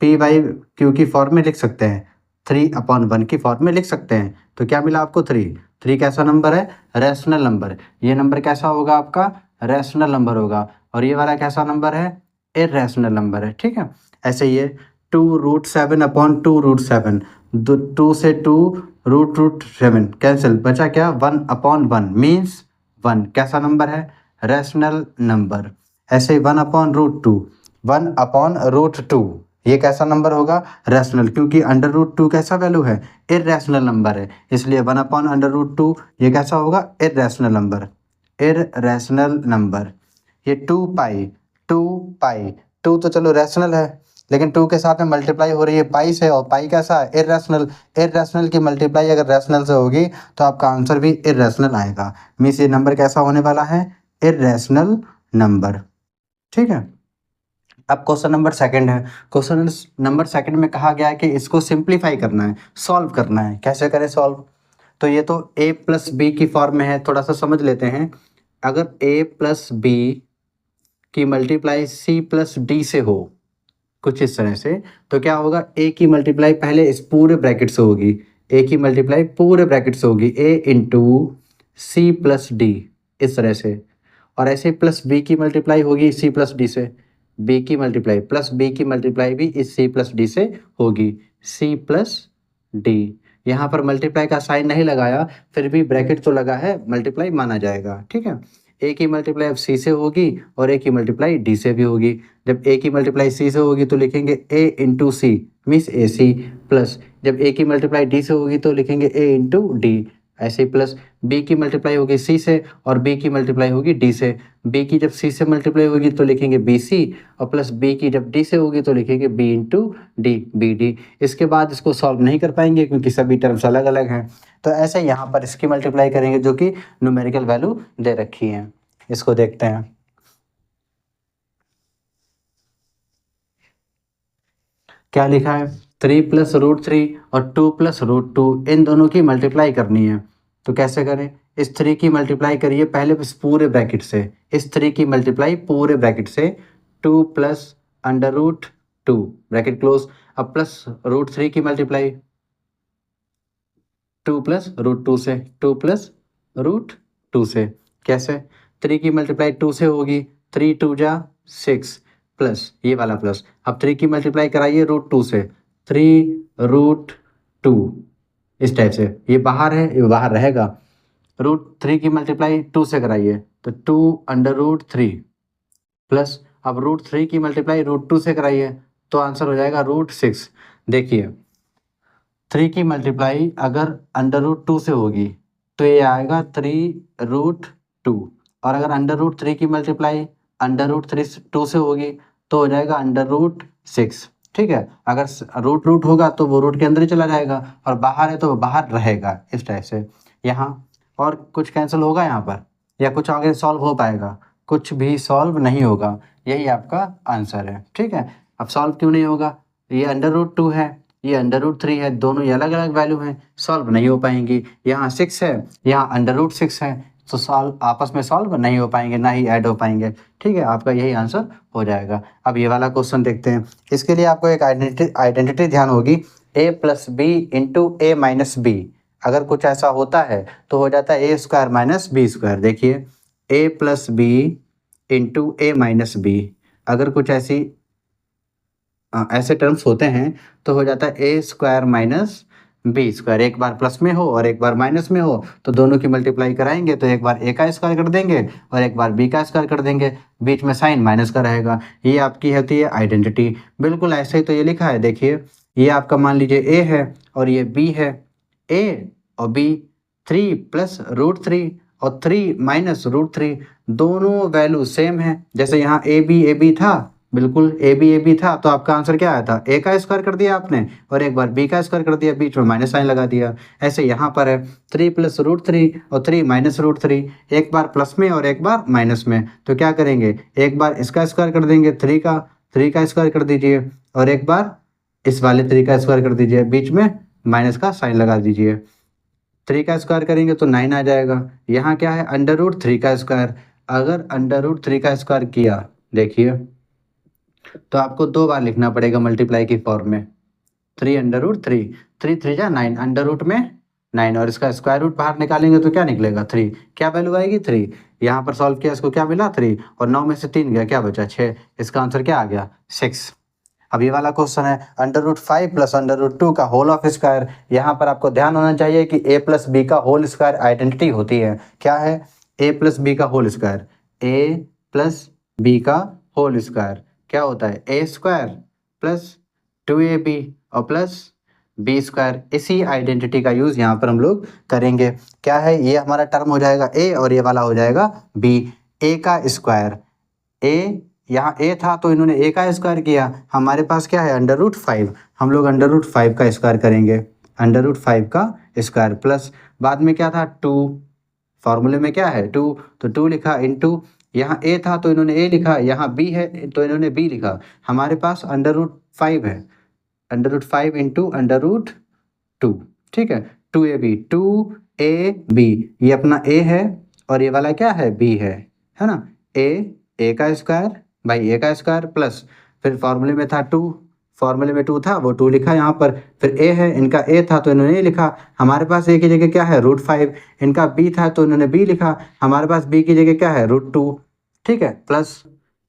पी बाई क्यू की फॉर्म में लिख सकते हैं, 3/1 की फॉर्म में लिख सकते हैं। तो क्या मिला आपको, 3। 3 कैसा नंबर है, रैशनल नंबर। ये नंबर कैसा होगा आपका, रैशनल नंबर होगा। और ये वाला कैसा नंबर है, इर्रेशनल नंबर है। ठीक है, ऐसे ये 2√7/2√7, 2 से 2 रूट रूट 7 कैंसिल, बचा क्या 1/1 मीन्स 1 कैसा नंबर है, रैशनल नंबर। ऐसे ही 1/√2, 1/√2 ये कैसा नंबर होगा, रैशनल, क्योंकि √2 कैसा वैल्यू है, इर्रेशनल नंबर है, इसलिए 1/√2 ये कैसा होगा, इर्रेशनल नंबर, इर्रेशनल नंबर। ये 2 पाई, 2 पाई, 2 तो चलो रैशनल है, लेकिन 2 के साथ में मल्टीप्लाई हो रही है पाई से, और पाई कैसा है, इर्रेशनल। इर्रेशनल की मल्टीप्लाई अगर रैशनल से होगी तो आपका आंसर भी इर्रेशनल आएगा। मीन्स ये नंबर कैसा होने वाला है, इर्रेशनल नंबर। ठीक है। अब क्वेश्चन नंबर सेकंड है। क्वेश्चन नंबर सेकंड में कहा गया है कि इसको सिंप्लीफाई करना है, सॉल्व करना है। कैसे करें सॉल्व, तो ये तो a प्लस बी की फॉर्म में है, थोड़ा सा समझ लेते हैं। अगर a प्लस बी की मल्टीप्लाई c प्लस डी से हो कुछ इस तरह से, तो क्या होगा, a की मल्टीप्लाई पहले इस पूरे ब्रैकेट से होगी, a की मल्टीप्लाई पूरे ब्रैकेट से होगी, a into C plus D, इस तरह से। और ऐसे प्लस b की मल्टीप्लाई होगी c प्लस डी से, b की मल्टीप्लाई प्लस b की मल्टीप्लाई भी इस c प्लस डी से होगी, c प्लस डी। यहाँ पर मल्टीप्लाई का साइन नहीं लगाया, फिर भी ब्रैकेट तो लगा है, मल्टीप्लाई माना जाएगा। ठीक है। ए की मल्टीप्लाई अब सी से होगी और ए की मल्टीप्लाई डी से भी होगी। जब ए की मल्टीप्लाई सी से होगी तो लिखेंगे ए इंटू सी मीन्स ए सी, प्लस जब ए की मल्टीप्लाई डी से होगी तो लिखेंगे ए इंटू डी, ऐसे ही प्लस बी की मल्टीप्लाई होगी सी से और बी की मल्टीप्लाई होगी डी से। बी की जब सी से मल्टीप्लाई होगी तो लिखेंगे बी सी, और प्लस बी की जब डी से होगी तो लिखेंगे B into D, B D. इसके बाद इसको सॉल्व नहीं कर पाएंगे क्योंकि सभी टर्म्स अलग अलग हैं। तो ऐसे यहाँ पर इसकी मल्टीप्लाई करेंगे जो कि न्यूमेरिकल वैल्यू दे रखी है। इसको देखते हैं। क्या लिखा है, 3 प्लस रूट 3 और 2 प्लस रूट 2, इन दोनों की मल्टीप्लाई करनी है। तो कैसे करें, इस 3 की मल्टीप्लाई करिए पहले इस पूरे ब्रैकेट से, इस 3 की मल्टीप्लाई पूरे ब्रैकेट से, 2 प्लस √2 ब्रैकेट क्लोज। अब प्लस √3 की मल्टीप्लाई 2 प्लस √2 से, 2 प्लस √2 से। कैसे, 3 की मल्टीप्लाई 2 से होगी, 3 2 जा 6 प्लस ये वाला प्लस। अब 3 की मल्टीप्लाई कराइए √2 से, 3√2 इस टाइप से, ये बाहर है, ये बाहर रहेगा। √3 की मल्टीप्लाई 2 से कराइए तो 2√3 प्लस अब √3 की मल्टीप्लाई √2 से कराइए तो आंसर हो जाएगा √6। देखिए 3 की मल्टीप्लाई अगर √2 से होगी तो ये आएगा 3√2, और अगर √3 की मल्टीप्लाई √2 से होगी तो हो जाएगा √6। ठीक है। अगर रूट होगा तो वो रूट के अंदर ही चला जाएगा, और बाहर है तो वो बाहर रहेगा, इस टाइप से। यहाँ और कुछ कैंसिल होगा यहाँ पर, या कुछ आगे सॉल्व हो पाएगा, कुछ भी सॉल्व नहीं होगा, यही आपका आंसर है। ठीक है। अब सॉल्व क्यों नहीं होगा, ये √2 है, ये √3 है, दोनों ये अलग अलग वैल्यू हैं, सॉल्व नहीं हो पाएंगी। यहाँ 6 है, यहाँ √6 है, तो सॉल्व आपस में सॉल्व नहीं हो पाएंगे, ना ही ऐड हो पाएंगे। ठीक है, आपका यही आंसर हो जाएगा। अब ये वाला क्वेश्चन देखते हैं। इसके लिए आपको एक आइडेंटिटी ध्यान होगी, a plus B into A minus B. अगर कुछ ऐसा होता है तो हो जाता है a² माइनस बी स्क्वायर। देखिए a plus B into A minus B, अगर कुछ ऐसे टर्म्स होते हैं तो हो जाता है a² माइनस बी स्क्वायर। एक बार प्लस में हो और एक बार माइनस में हो तो दोनों की मल्टीप्लाई कराएंगे तो एक बार a का स्क्वायर कर देंगे और एक बार b का स्क्वायर कर देंगे, बीच में साइन माइनस का रहेगा। ये आपकी होती है आइडेंटिटी। बिल्कुल ऐसे ही तो ये लिखा है, देखिए ये आपका मान लीजिए a है और ये b है, a और b 3 प्लस √3 और 3 माइनस √3, दोनों वैल्यू सेम है। जैसे यहाँ a b था, बिल्कुल ए बी था, तो आपका आंसर क्या आया था, a का स्क्वायर कर दिया आपने और एक बार b का स्क्वायर कर दिया, बीच में माइनस साइन लगा दिया। ऐसे यहाँ पर है 3 प्लस √3 और 3 माइनस √3, एक बार प्लस में और एक बार माइनस में, तो क्या करेंगे, एक बार इसका स्क्वायर कर देंगे, 3 का स्क्वायर कर दीजिए और एक बार इस वाले 3 का स्क्वायर कर दीजिए, बीच में माइनस का साइन लगा दीजिए। 3 का स्क्वायर करेंगे तो 9 आ जाएगा। यहाँ क्या है, √3 का स्क्वायर। अगर √3 का स्क्वायर किया, देखिए तो आपको 2 बार लिखना पड़ेगा मल्टीप्लाई की फॉर्म में, 3√3, 3 3 जा 9, अंडर रूट में 9, और इसका स्क्वायर रूट बाहर निकालेंगे तो क्या निकलेगा, 3। क्या वैल्यू आएगी, 3। यहाँ पर सॉल्व किया, इसको क्या मिला, 3, और 9 में से 3 गया, क्या बचा, 6। इसका आंसर क्या आ गया, 6। अब ये वाला क्वेश्चन है √5 प्लस √2 का होल ऑफ स्क्वायर। यहाँ पर आपको ध्यान होना चाहिए कि a प्लस बी का होल स्क्वायर आइडेंटिटी होती है। क्या है? a प्लस बी का whole square, a plus b का होल स्क्वायर क्या होता है? a स्क्वायर प्लस 2ab और प्लस बी स्क्वायर। इसी आइडेंटिटी का यूज यहाँ पर हम लोग करेंगे। क्या है? ये हमारा टर्म हो जाएगा a और ये वाला हो जाएगा b। a का स्क्वायर, a यहाँ a था तो इन्होंने a का स्क्वायर किया। हमारे पास क्या है? √5, हम लोग √5 का स्क्वायर करेंगे, √5 का स्क्वायर प्लस बाद में क्या था? 2, फॉर्मूले में क्या है? 2, तो 2 लिखा इंटू यहाँ a था तो इन्होंने a लिखा, यहाँ b है तो इन्होंने b लिखा। हमारे पास √5 है, √5 इंटू √2, ठीक है। 2ab, 2ab ये अपना a है और ये वाला क्या है? b है ना। a का स्क्वायर भाई a का स्क्वायर प्लस फिर फॉर्मूले में था 2, फॉर्मूले में 2 था वो 2 लिखा यहाँ पर। फिर a है, इनका a था तो इन्होंने a लिखा। हमारे पास a की जगह क्या है? √5। इनका b था तो इन्होंने b लिखा। हमारे पास b की जगह क्या है? √2, ठीक है। प्लस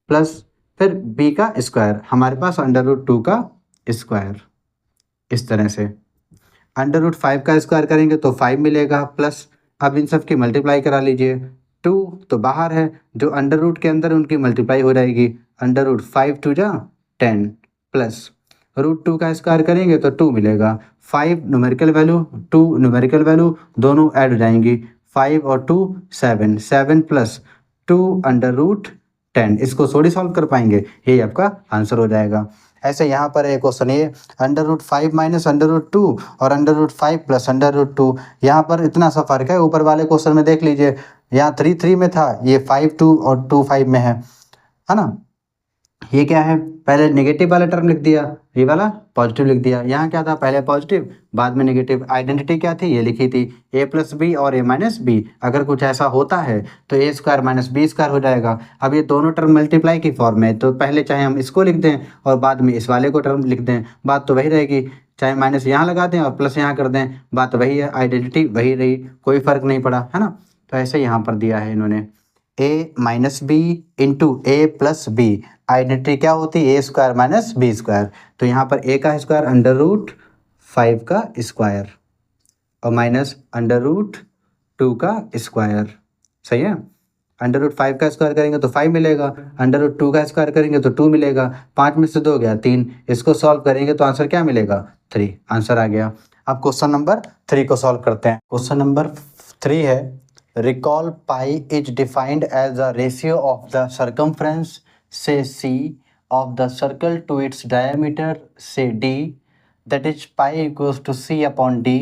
प्लस फिर b का स्क्वायर, हमारे पास √2 का स्क्वायर। इस तरह से √5 का स्क्वायर करेंगे तो 5 मिलेगा प्लस अब इन सब की मल्टीप्लाई करा लीजिए। 2 तो बाहर है, जो अंडर रूट के अंदर उनकी मल्टीप्लाई हो जाएगी। √5 2 जा 10 प्लस √2 का स्क्वायर करेंगे तो 2 मिलेगा। 5 न्यूमेरिकल वैल्यू, 2 न्यूमेरिकल वैल्यू दोनों ऐड हो जाएंगी। 5 और 2 7, 7 प्लस 2 √10। इसको थोड़ी सॉल्व कर पाएंगे, यही आपका आंसर हो जाएगा। ऐसे यहाँ पर एक क्वेश्चन ये √5 माइनस √2 और √5 प्लस √2। यहाँ पर इतना सा फर्क है। ऊपर वाले क्वेश्चन में देख लीजिए, यहाँ 3 3 में था, ये 5 2 और 2 5 में है ना। ये क्या है? पहले नेगेटिव वाला टर्म लिख दिया, ये वाला पॉजिटिव लिख दिया। यहाँ क्या था? पहले पॉजिटिव बाद में नेगेटिव। आइडेंटिटी क्या थी? ये लिखी थी a प्लस बी और a माइनस बी। अगर कुछ ऐसा होता है तो a square minus b square हो जाएगा। अब ये दोनों टर्म मल्टीप्लाई की फॉर्म में, तो पहले चाहे हम इसको लिख दें और बाद में इस वाले को टर्म लिख दें, बात तो वही रहेगी। चाहे माइनस यहाँ लगा दें और प्लस यहाँ कर दें, बात वही है, आइडेंटिटी वही रही, कोई फर्क नहीं पड़ा, है ना। तो ऐसे यहाँ पर दिया है इन्होंने a minus b into a plus b. Identity क्या होती है? a square minus b square. तो यहाँ पर a का स्क्वायर √5 का स्क्वायर और माइनस √2 का स्क्वायर, सही है। √5 का स्क्वायर करेंगे तो 5 मिलेगा, √2 का स्क्वायर करेंगे तो 2 मिलेगा। 5 में से 2 गया 3, इसको सॉल्व करेंगे तो आंसर क्या मिलेगा? 3। आंसर आ गया। अब क्वेश्चन नंबर 3 को सॉल्व करते हैं। क्वेश्चन नंबर 3 है, recall pi is defined as the ratio of the circumference say c of the circle to its diameter say d, that is pi equals to c upon d.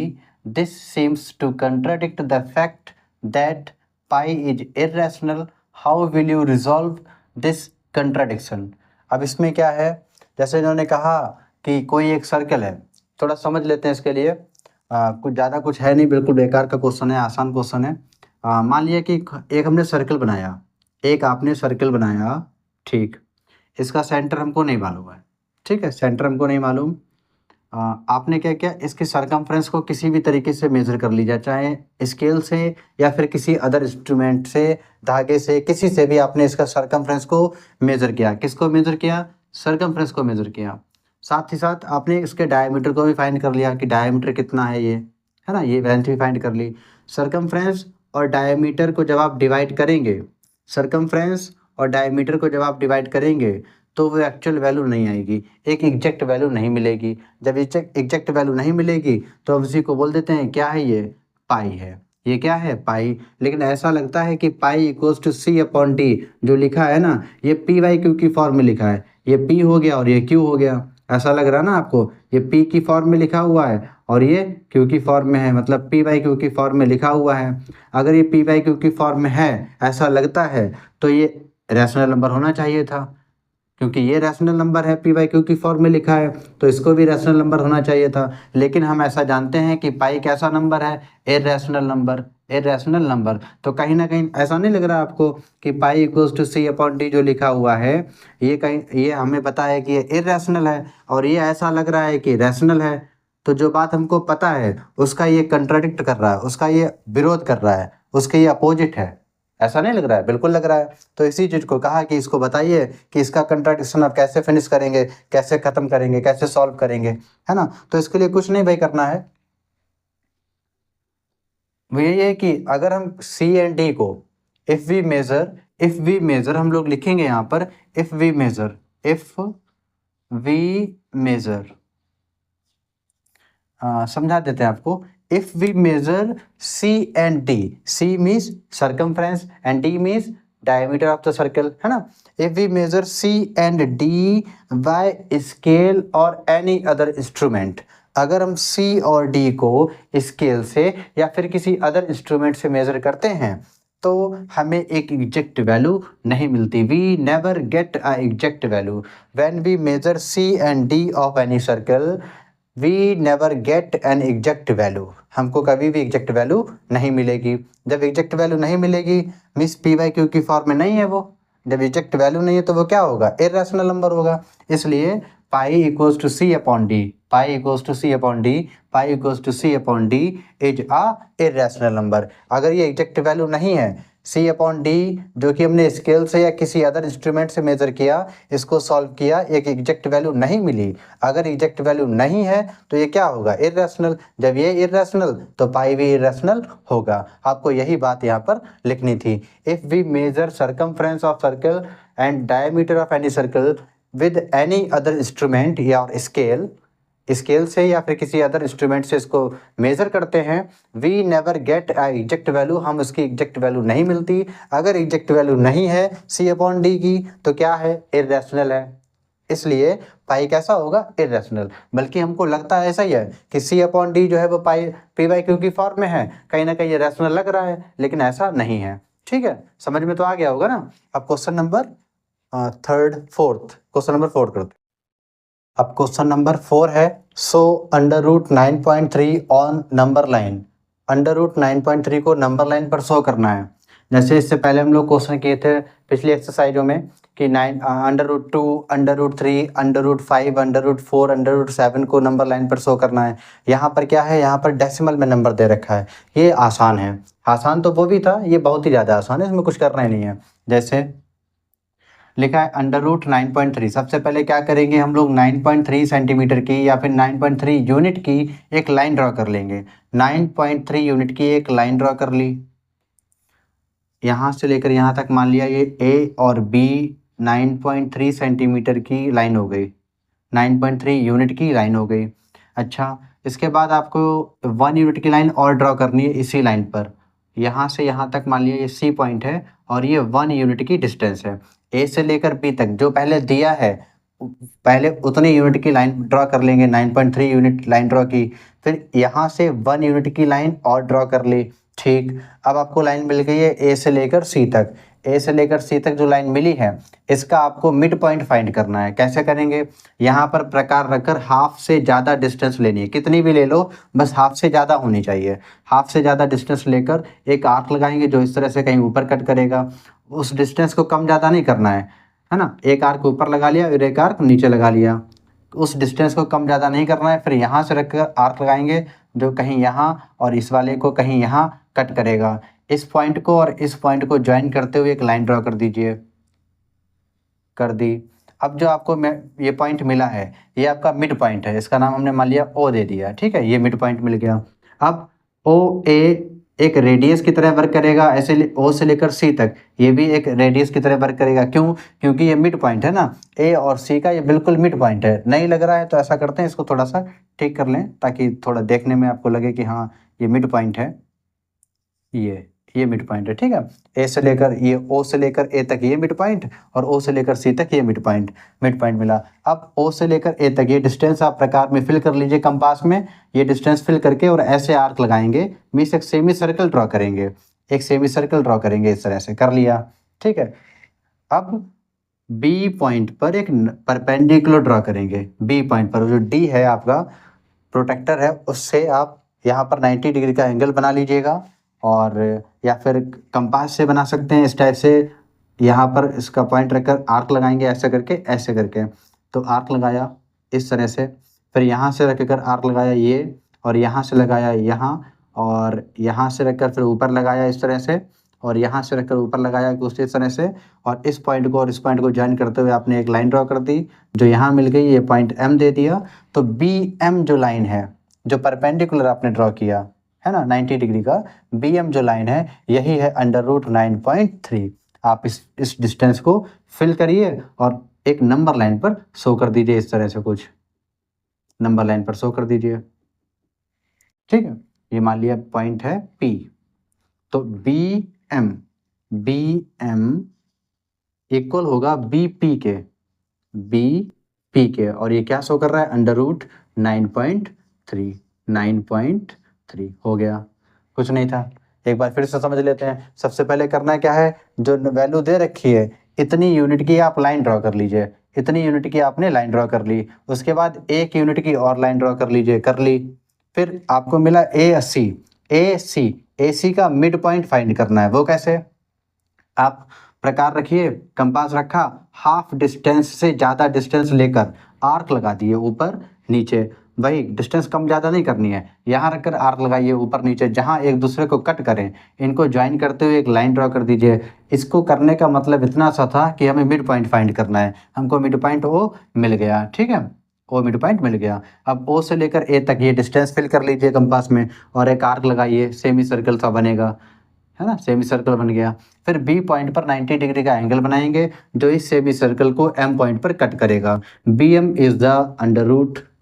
This seems to contradict the fact that pi is irrational. How will you resolve this contradiction? अब इसमें क्या है? जैसे इन्होंने कहा कि कोई एक सर्कल है, थोड़ा समझ लेते हैं इसके लिए। कुछ ज़्यादा कुछ है नहीं, बिल्कुल बेकार का क्वेश्चन है, आसान क्वेश्चन है। मान लिया कि एक हमने सर्कल बनाया, एक आपने सर्कल बनाया, ठीक। इसका सेंटर हमको नहीं मालूम है, ठीक है, सेंटर हमको नहीं मालूम। आपने क्या किया? इसकी सरकमफ्रेंस को किसी भी तरीके से मेज़र कर लीजिए, चाहे स्केल से या फिर किसी अदर इंस्ट्रूमेंट से, धागे से, किसी से भी आपने इसका सरकमफ्रेंस को मेज़र किया। किसको मेज़र किया? सरकमफ्रेंस को मेज़र किया। साथ ही साथ आपने इसके डायमीटर को भी फाइंड कर लिया कि डायमीटर कितना है, ये है ना, ये लेंथ भी फाइंड कर ली। सरकमफ्रेंस और डायमीटर को जब आप डिवाइड करेंगे, सरकमफ्रेंस और डायमीटर को जब आप डिवाइड करेंगे तो वो एक्चुअल वैल्यू नहीं आएगी, एक एग्जैक्ट वैल्यू नहीं मिलेगी। जब एग्जैक्ट वैल्यू नहीं मिलेगी तो हम उसी को बोल देते हैं क्या है? ये पाई है। ये क्या है? पाई। लेकिन ऐसा लगता है कि pi equals to c upon d जो लिखा है ना, ये पी वाई क्यू की फॉर्म में लिखा है। ये पी हो गया और ये क्यू हो गया, ऐसा लग रहा है ना आपको? ये पी की फॉर्म में लिखा हुआ है और ये क्यू की फॉर्म में है, मतलब पी बाई क्यू की फॉर्म में लिखा हुआ है। अगर ये पी बाई क्यू की फॉर्म में है, ऐसा लगता है, तो ये रैशनल नंबर होना चाहिए था, क्योंकि ये रैशनल नंबर है, पी बाई क्यू की फॉर्म में लिखा है, तो इसको भी रैशनल नंबर होना चाहिए था। लेकिन हम ऐसा जानते हैं कि पाई कैसा नंबर है? Irrational number, irrational number. तो कहीं ना कहीं ऐसा नहीं लग रहा आपको कि pi equals to c upon d जो लिखा हुआ है, ये कहीं, ये हमें पता है कि ये इरैशनल है और ये ऐसा लग रहा है कि रैशनल है। तो जो बात हमको पता है उसका ये कंट्राडिक्ट कर रहा है, उसका ये विरोध कर रहा है, उसके ये अपोजिट है। ऐसा नहीं लग रहा है? बिल्कुल लग रहा है। तो इसी चीज़ को कहा कि इसको बताइए कि इसका कंट्राडिक्शन आप कैसे फिनिश करेंगे, कैसे खत्म करेंगे, कैसे सॉल्व करेंगे, है ना? तो इसके लिए कुछ नहीं भाई करना है, वो यही है कि अगर हम सी एंड डी को इफ वी मेजर हम लोग लिखेंगे यहाँ पर इफ वी मेजर समझा देते हैं आपको। If we measure c and d, c means circumference and d means diameter of the circle, है ना? If we measure c and d by scale और एनी अदर इंस्ट्रूमेंट, अगर हम सी और डी को स्केल से या फिर किसी अदर इंस्ट्रूमेंट से मेजर करते हैं तो हमें एक एग्जैक्ट वैल्यू नहीं मिलती। We never get a exact value when we measure c and d of any circle, we never get an exact value, हमको कभी भी एग्जैक्ट वैल्यू नहीं मिलेगी। जब एग्जैक्ट वैल्यू नहीं मिलेगी मीन्स पी वाई क्यू की फॉर्म में नहीं है वो। जब एग्जैक्ट वैल्यू नहीं है तो वो क्या होगा? इर्रेशनल नंबर होगा। इसलिए pi equals to c upon d, pi equals to c upon d, pi equals to c upon d is a irrational number. अगर ये एग्जैक्ट वैल्यू नहीं है, सी अपॉन डी जो कि हमने स्केल से या किसी अदर इंस्ट्रूमेंट से मेजर किया, इसको सॉल्व किया, एक एग्जैक्ट वैल्यू नहीं मिली। अगर एग्जैक्ट वैल्यू नहीं है तो ये क्या होगा? इर्रेशनल। जब ये इर्रेशनल तो पाई भी इर्रेशनल होगा। आपको यही बात यहाँ पर लिखनी थी। If we measure circumference of circle and diameter of any circle with any other instrument या स्केल, स्केल से या फिर किसी अदर इंस्ट्रूमेंट से इसको मेजर करते हैं, we never get exact value, हम उसकी एग्जैक्ट वैल्यू नहीं मिलती। अगर एग्जैक्ट वैल्यू नहीं है सी अपॉन डी की तो क्या है? इर्रेशनल है। इसलिए पाई कैसा होगा? इर्रेशनल। बल्कि हमको लगता है ऐसा ही है कि सी अपॉन डी जो है वो पाई पी बाई क्यू की फॉर्म में है, कहीं ना कहीं इर्रेशनल लग रहा है, लेकिन ऐसा नहीं है। ठीक है, समझ में तो आ गया होगा ना? अब क्वेश्चन नंबर क्वेश्चन नंबर 4 करते। अब क्वेश्चन नंबर 4 है, so under root 9.3 on number line. Under root 9.3 को नंबर लाइन पर शो करना है। जैसे इससे पहले हम लोग क्वेश्चन किए थे पिछली एक्सरसाइजों में कि under root 2, under root 3, under root 5, under root 4, under root 7 को नंबर लाइन पर शो करना है। यहाँ पर क्या है? यहाँ पर डेसिमल में नंबर दे रखा है। ये आसान है, आसान तो वो भी था, ये बहुत ही ज़्यादा आसान है, इसमें कुछ करना ही नहीं है। जैसे लिखा है अंडर रूट 9.3, सबसे पहले क्या करेंगे हम लोग? 9.3 सेंटीमीटर की या फिर 9.3 यूनिट की एक लाइन ड्रॉ कर लेंगे। 9.3 यूनिट की एक लाइन ड्रॉ कर ली, यहाँ से लेकर यहाँ तक मान लिया ये ए और बी 9.3 सेंटीमीटर की लाइन हो गई, 9.3 यूनिट की लाइन हो गई। अच्छा, इसके बाद आपको 1 यूनिट की लाइन और ड्रॉ करनी है इसी लाइन पर। यहाँ से यहाँ तक मान लिया ये सी पॉइंट है और ये 1 यूनिट की डिस्टेंस है। ए से लेकर बी तक जो पहले दिया है पहले उतने यूनिट की लाइन ड्रॉ कर लेंगे। 9.3 यूनिट लाइन ड्रॉ की, फिर यहाँ से 1 यूनिट की लाइन और ड्रॉ कर ली। ठीक, अब आपको लाइन मिल गई है ए से लेकर सी तक। ए से लेकर सी तक जो लाइन मिली है इसका आपको मिड पॉइंट फाइंड करना है। कैसे करेंगे? यहाँ पर प्रकार रखकर हाफ से ज़्यादा डिस्टेंस लेनी है, कितनी भी ले लो बस हाफ से ज़्यादा होनी चाहिए। हाफ से ज़्यादा डिस्टेंस लेकर एक आर्क लगाएंगे जो इस तरह से कहीं ऊपर कट करेगा। उस डिस्टेंस को कम ज़्यादा नहीं करना है ना? एक आर्क ऊपर लगा लिया और एक आर्क नीचे लगा लिया, उस डिस्टेंस को कम ज़्यादा नहीं करना है। फिर यहाँ से रखकर आर्क लगाएंगे जो कहीं यहाँ और इस वाले को कहीं यहाँ कट करेगा। इस पॉइंट को और इस पॉइंट को ज्वाइन करते हुए एक लाइन ड्रॉ कर दीजिए। कर दी। अब जो आपको ये पॉइंट मिला है ये आपका मिड पॉइंट है, इसका नाम हमने मान लिया ओ दे दिया। ठीक है, ये मिड पॉइंट मिल गया। अब ओ ए एक रेडियस की तरह वर्क करेगा, ऐसे ओ से लेकर सी तक ये भी एक रेडियस की तरह वर्क करेगा। क्यों? क्योंकि ये मिड पॉइंट है ना, ए और सी का ये बिल्कुल मिड पॉइंट है। नहीं लग रहा है तो ऐसा करते हैं, इसको थोड़ा सा ठीक कर लें ताकि थोड़ा देखने में आपको लगे कि हाँ ये मिड पॉइंट है, ये मिड पॉइंट है। ठीक है, ए से लेकर ये ओ से लेकर ए तक ये मिड पॉइंट और ओ से लेकर सी तक ये मिड पॉइंट मिला। अब ओ से लेकर ए तक ये डिस्टेंस आप प्रकार में फिल कर लीजिए कंपास में। ये डिस्टेंस फिल करके और ऐसे आर्क लगाएंगे, मीन्स एक सेमी सर्कल ड्रॉ करेंगे, एक सेमी सर्कल ड्रॉ करेंगे। इस तरह से कर लिया। ठीक है, अब बी पॉइंट पर एक परपेंडिकुलर ड्रॉ करेंगे। बी पॉइंट पर जो डी है आपका प्रोटेक्टर है उससे आप यहाँ पर 90 डिग्री का एंगल बना लीजिएगा, और या फिर कंपास से बना सकते हैं इस टाइप से। यहाँ पर इसका पॉइंट रखकर आर्क लगाएंगे ऐसे करके ऐसे करके। तो आर्क लगाया इस तरह से, फिर यहाँ से रख कर आर्क लगाया ये, और यहाँ से लगाया यहाँ, और यहाँ से रखकर फिर ऊपर लगाया इस तरह से, और यहाँ से रखकर ऊपर लगाया कुछ इस तरह से, और इस पॉइंट को और इस पॉइंट को ज्वाइन करते हुए आपने एक लाइन ड्रॉ कर दी जो यहाँ मिल गई, ये पॉइंट M दे दिया। तो BM जो लाइन है, जो परपेंडिकुलर आपने ड्रॉ किया है ना 90 डिग्री का, BM जो लाइन है यही है √9.3। आप इस डिस्टेंस को फिल करिए और एक नंबर लाइन पर शो कर दीजिए, इस तरह से कुछ नंबर लाइन पर शो कर दीजिए, ठीक है। ये मान लिया पॉइंट है P, तो BM इक्वल होगा BP के, और ये क्या शो कर रहा है √9.3 हो गया, कुछ नहीं था। एक बार फिर से समझ लेते हैं। सबसे पहले करना क्या है, जो वैल्यू दे रखी है इतनी यूनिट की आप लाइन ड्रॉ कर लीजिए, इतनी यूनिट की आपने लाइन ड्रॉ कर ली, उसके बाद 1 यूनिट की और लाइन ड्रॉ कर लीजिए, कर ली। फिर आपको मिला AC का मिड पॉइंट फाइंड करना है। वो कैसे, आप प्रकार रखिए, कंपास रखा, हाफ डिस्टेंस से ज़्यादा डिस्टेंस लेकर आर्क लगा दिए ऊपर नीचे, वही डिस्टेंस कम ज़्यादा नहीं करनी है, यहाँ रखकर आर्क लगाइए ऊपर नीचे, जहाँ एक दूसरे को कट करें इनको ज्वाइन करते हुए एक लाइन ड्रॉ कर दीजिए। इसको करने का मतलब इतना सा था कि हमें मिड पॉइंट फाइंड करना है, हमको मिड पॉइंट O मिल गया, ठीक है, O मिड पॉइंट मिल गया। अब O से लेकर A तक ये डिस्टेंस फिल कर लीजिए कंपास में और एक आर्क लगाइए, सेमी सर्कल सा बनेगा, है ना, सेमी सर्कल बन गया। फिर B पॉइंट पर 90 डिग्री का एंगल बनाएंगे जो इस सेमी सर्कल को M पॉइंट पर कट करेगा। BM इज द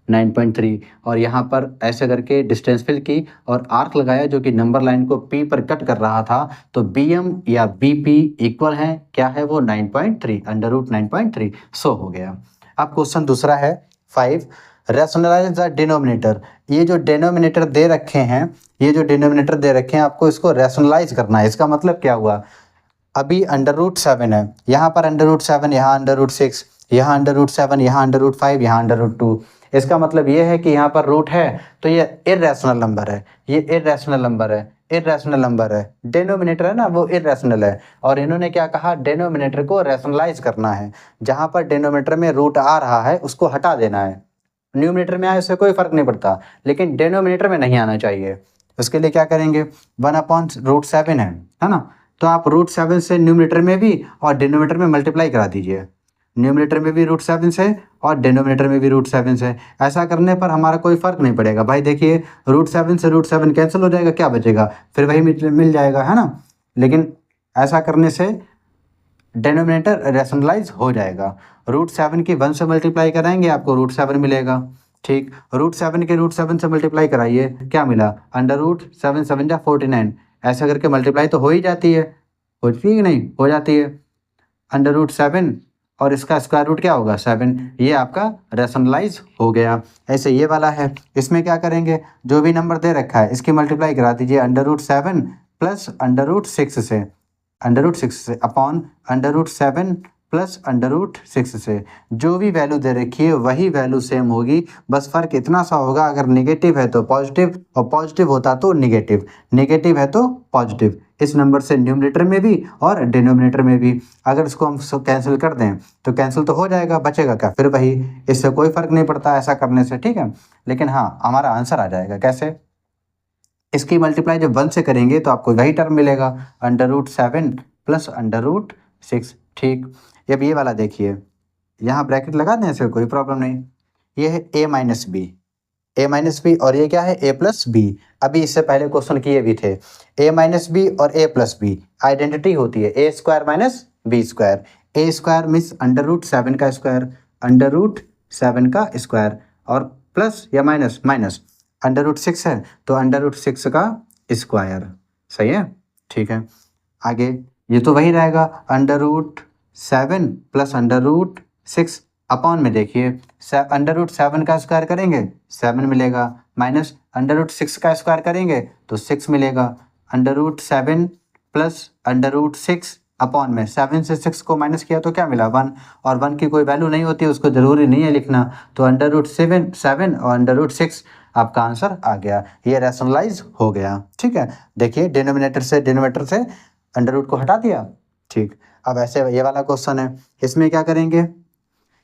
√9.3, और यहाँ पर ऐसे करके डिस्टेंस फिल की और आर्क लगाया जो कि नंबर लाइन को P पर कट कर रहा था। तो BM या BP इक्वल है, क्या है वो 9.3, √9.3 शो हो गया। अब क्वेश्चन दूसरा है 5, रैशनलाइज द डिनोमिनेटर। ये जो डिनोमिनेटर दे रखे हैं, आपको इसको रैशनलाइज करना है। इसका मतलब क्या हुआ, अभी √7 है, यहाँ पर √7, यहाँ √6, यहाँ √7, यहाँ √5, यहाँ √2। इसका मतलब ये है कि यहाँ पर रूट है तो ये इर्रेशनल नंबर है, इर्रेशनल नंबर है, डिनोमिनेटर है ना वो इर्रेशनल है। और इन्होंने क्या कहा, डिनोमिनेटर को रैशनलाइज करना है। जहाँ पर डिनोमिनेटर में रूट आ रहा है उसको हटा देना है, न्यूमिनेटर में आए उससे कोई फर्क नहीं पड़ता, लेकिन डिनोमिनेटर में नहीं आना चाहिए। उसके लिए क्या करेंगे, 1/√7 है ना, तो आप √7 से न्यूमिनेटर में भी और डिनोमिनेटर में मल्टीप्लाई करा दीजिए, न्यूमिनेटर में भी √7 से और डिनोमिनेटर में भी √7 से। ऐसा करने पर हमारा कोई फर्क नहीं पड़ेगा भाई। देखिए √7 से √7 कैंसिल हो जाएगा, क्या बचेगा, फिर वही मिल जाएगा, है ना। लेकिन ऐसा करने से डिनोमिनेटर रैशनलाइज हो जाएगा। √7 की 1 से मल्टीप्लाई कराएंगे आपको √7 मिलेगा, ठीक। √7 के √7 से मल्टीप्लाई कराइए, क्या मिला, √7 7 जा 49, ऐसा करके मल्टीप्लाई तो हो ही जाती है, होती है कि नहीं, हो जाती है। √7 और इसका स्क्वायर रूट क्या होगा 7, ये आपका रैशनलाइज हो गया। ऐसे ये वाला है, इसमें क्या करेंगे, जो भी नंबर दे रखा है इसकी मल्टीप्लाई करा दीजिए √7 प्लस √6 से, √6 से अपॉन √7 प्लस √6 से। जो भी वैल्यू दे रखी है वही वैल्यू सेम होगी, बस फ़र्क इतना सा होगा, अगर नेगेटिव है तो पॉजिटिव और पॉजिटिव होता तो नेगेटिव, नेगेटिव है तो पॉजिटिव। इस नंबर से न्यूमरेटर में भी और डिनोमिनेटर में भी। अगर इसको हम कैंसिल कर दें तो कैंसिल तो हो जाएगा, बचेगा क्या, फिर वही, इससे कोई फ़र्क नहीं पड़ता ऐसा करने से, ठीक है। लेकिन हाँ हमारा आंसर आ जाएगा कैसे, इसकी मल्टीप्लाई जब 1 से करेंगे तो आपको वही टर्म मिलेगा, √7 प्लस √6, ठीक। अब ये वाला देखिए, यहाँ ब्रैकेट लगा दें, ऐसे कोई प्रॉब्लम नहीं। ये है a माइनस बी और ये क्या है a+b। अभी इससे पहले क्वेश्चन किए भी थे, a-b और a+b आइडेंटिटी होती है, a² minus b²। a² means √7 का स्क्वायर, √7 का स्क्वायर, और प्लस या माइनस √6 है तो √6 का स्क्वायर, सही है, ठीक है। आगे ये तो वही रहेगा, √7 प्लस √6 अपॉन में देखिए √7 का स्क्वायर करेंगे 7 मिलेगा, माइनस √6 का स्क्वायर करेंगे तो 6 मिलेगा, √7 प्लस √6 अपॉन में 7 से 6 को माइनस किया तो क्या मिला 1, और 1 की कोई वैल्यू नहीं होती, उसको ज़रूरी नहीं है लिखना, तो √7 और √6 आपका आंसर आ गया। ये रैशनलाइज हो गया, ठीक है। देखिए डिनोमिनेटर से अंडर को हटा दिया, ठीक। अब ऐसे ये वाला क्वेश्चन है, इसमें क्या करेंगे,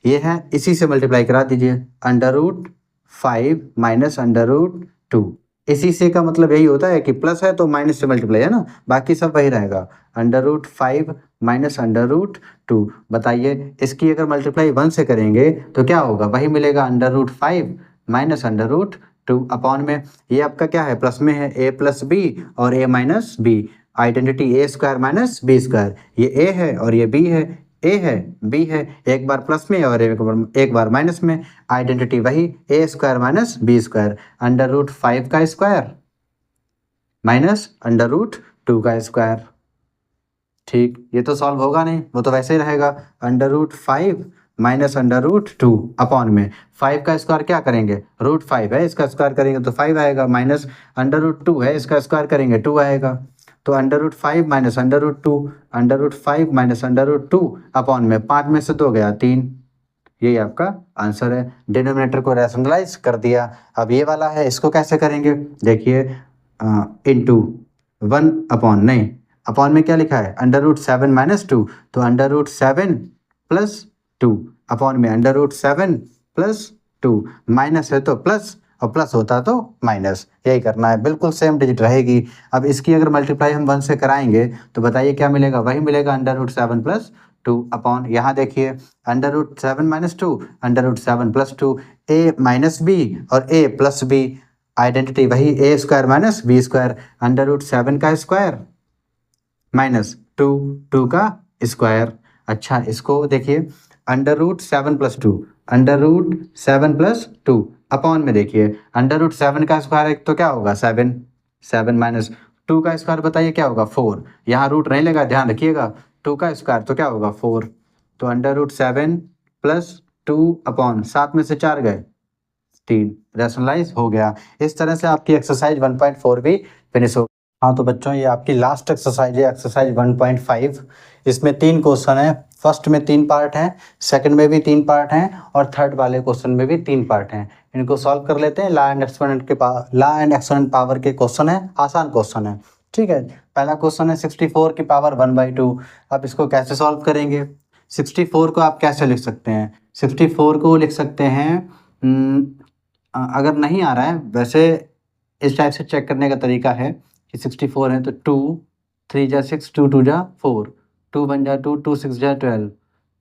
ये है इसी से मल्टीप्लाई करा दीजिए, √5 माइनस √2, इसी से का मतलब यही होता है कि प्लस है तो माइनस से मल्टीप्लाई है ना, बाकी सब वही रहेगा। √5 माइनस √2। बताइए इसकी अगर मल्टीप्लाई 1 से करेंगे तो क्या होगा, वही मिलेगा √5 माइनस √2 अपॉन में ये आपका क्या है, प्लस में है a प्लस बी और a minus b. Identity a square minus b square, ये a है और ये b है, a है b है, एक बार प्लस में और एक बार माइनस में। आइडेंटिटी वही a square minus b square, √5 का स्क्वायर माइनस √2 का स्क्वायर। ठीक, ये तो सॉल्व होगा नहीं, वो तो वैसे ही रहेगा। √5 माइनस √2 अपॉन में 5 का स्क्वायर क्या करेंगे, √5 है इसका स्क्वायर करेंगे तो 5 आएगा, माइनस √2 है इसका स्क्वायर करेंगे 2 आएगा। तो √5 माइनस √2, √5 माइनस √2 अपॉन में 5 में से 2 गया 3। यही आपका आंसर है। डिनोमिनेटर को रैशनलाइज कर दिया। अब ये वाला है, इसको कैसे करेंगे, देखिए इंटू 1 अपॉन, नहीं अपॉन में क्या लिखा है, √7 माइनस 2, तो √7 प्लस 2 अपॉन में √7 प्लस 2, माइनस है तो प्लस और प्लस होता तो माइनस, यही करना है, बिल्कुल सेम डिजिट रहेगी। अब इसकी अगर मल्टीप्लाई हम 1 से कराएंगे तो बताइए क्या मिलेगा, वही मिलेगा √7 प्लस 2 अपॉन, यहाँ देखिए √7 minus 2, √7 plus 2, a minus b और a प्लस बी, आइडेंटिटी वही a square minus b square, √7 का स्क्वायर माइनस 2 का स्क्वायर। अच्छा इसको देखिए √7 प्लस 2, √7 प्लस 2 अपॉन में देखिए √7 का स्क्वायर एक तो क्या होगा 7, 7 माइनस 2 का स्क्वायर बताइए क्या होगा 4, यहाँ रूट नहीं लेगा ध्यान रखिएगा, 2 का स्क्वायर तो क्या होगा 4, तो √7 प्लस 2 अपॉन 7 में से 4 गए 3, रैशनलाइज हो गया। इस तरह से आपकी एक्सरसाइज 1.4 भी फिनिश हो। हाँ तो बच्चों ये आपकी लास्ट एक्सरसाइज है, एक्सरसाइज 1.5। इसमें 3 क्वेश्चन है, फर्स्ट में 3 पार्ट हैं, सेकंड में भी 3 पार्ट हैं और थर्ड वाले क्वेश्चन में भी 3 पार्ट हैं। इनको सॉल्व कर लेते हैं। ला एंड एक्सपोनेंट पावर के क्वेश्चन है, आसान क्वेश्चन है। ठीक है, पहला क्वेश्चन है 64 की पावर 1/2। अब इसको कैसे सॉल्व करेंगे, 64 को आप कैसे लिख सकते हैं, 64 को लिख सकते हैं अगर नहीं आ रहा है वैसे इस टाइप से चेक करने का तरीका है कि 64 है तो 2 3 जा 6, 2 2 जा 4, 2 1 जा 2, 2 6 जा 12,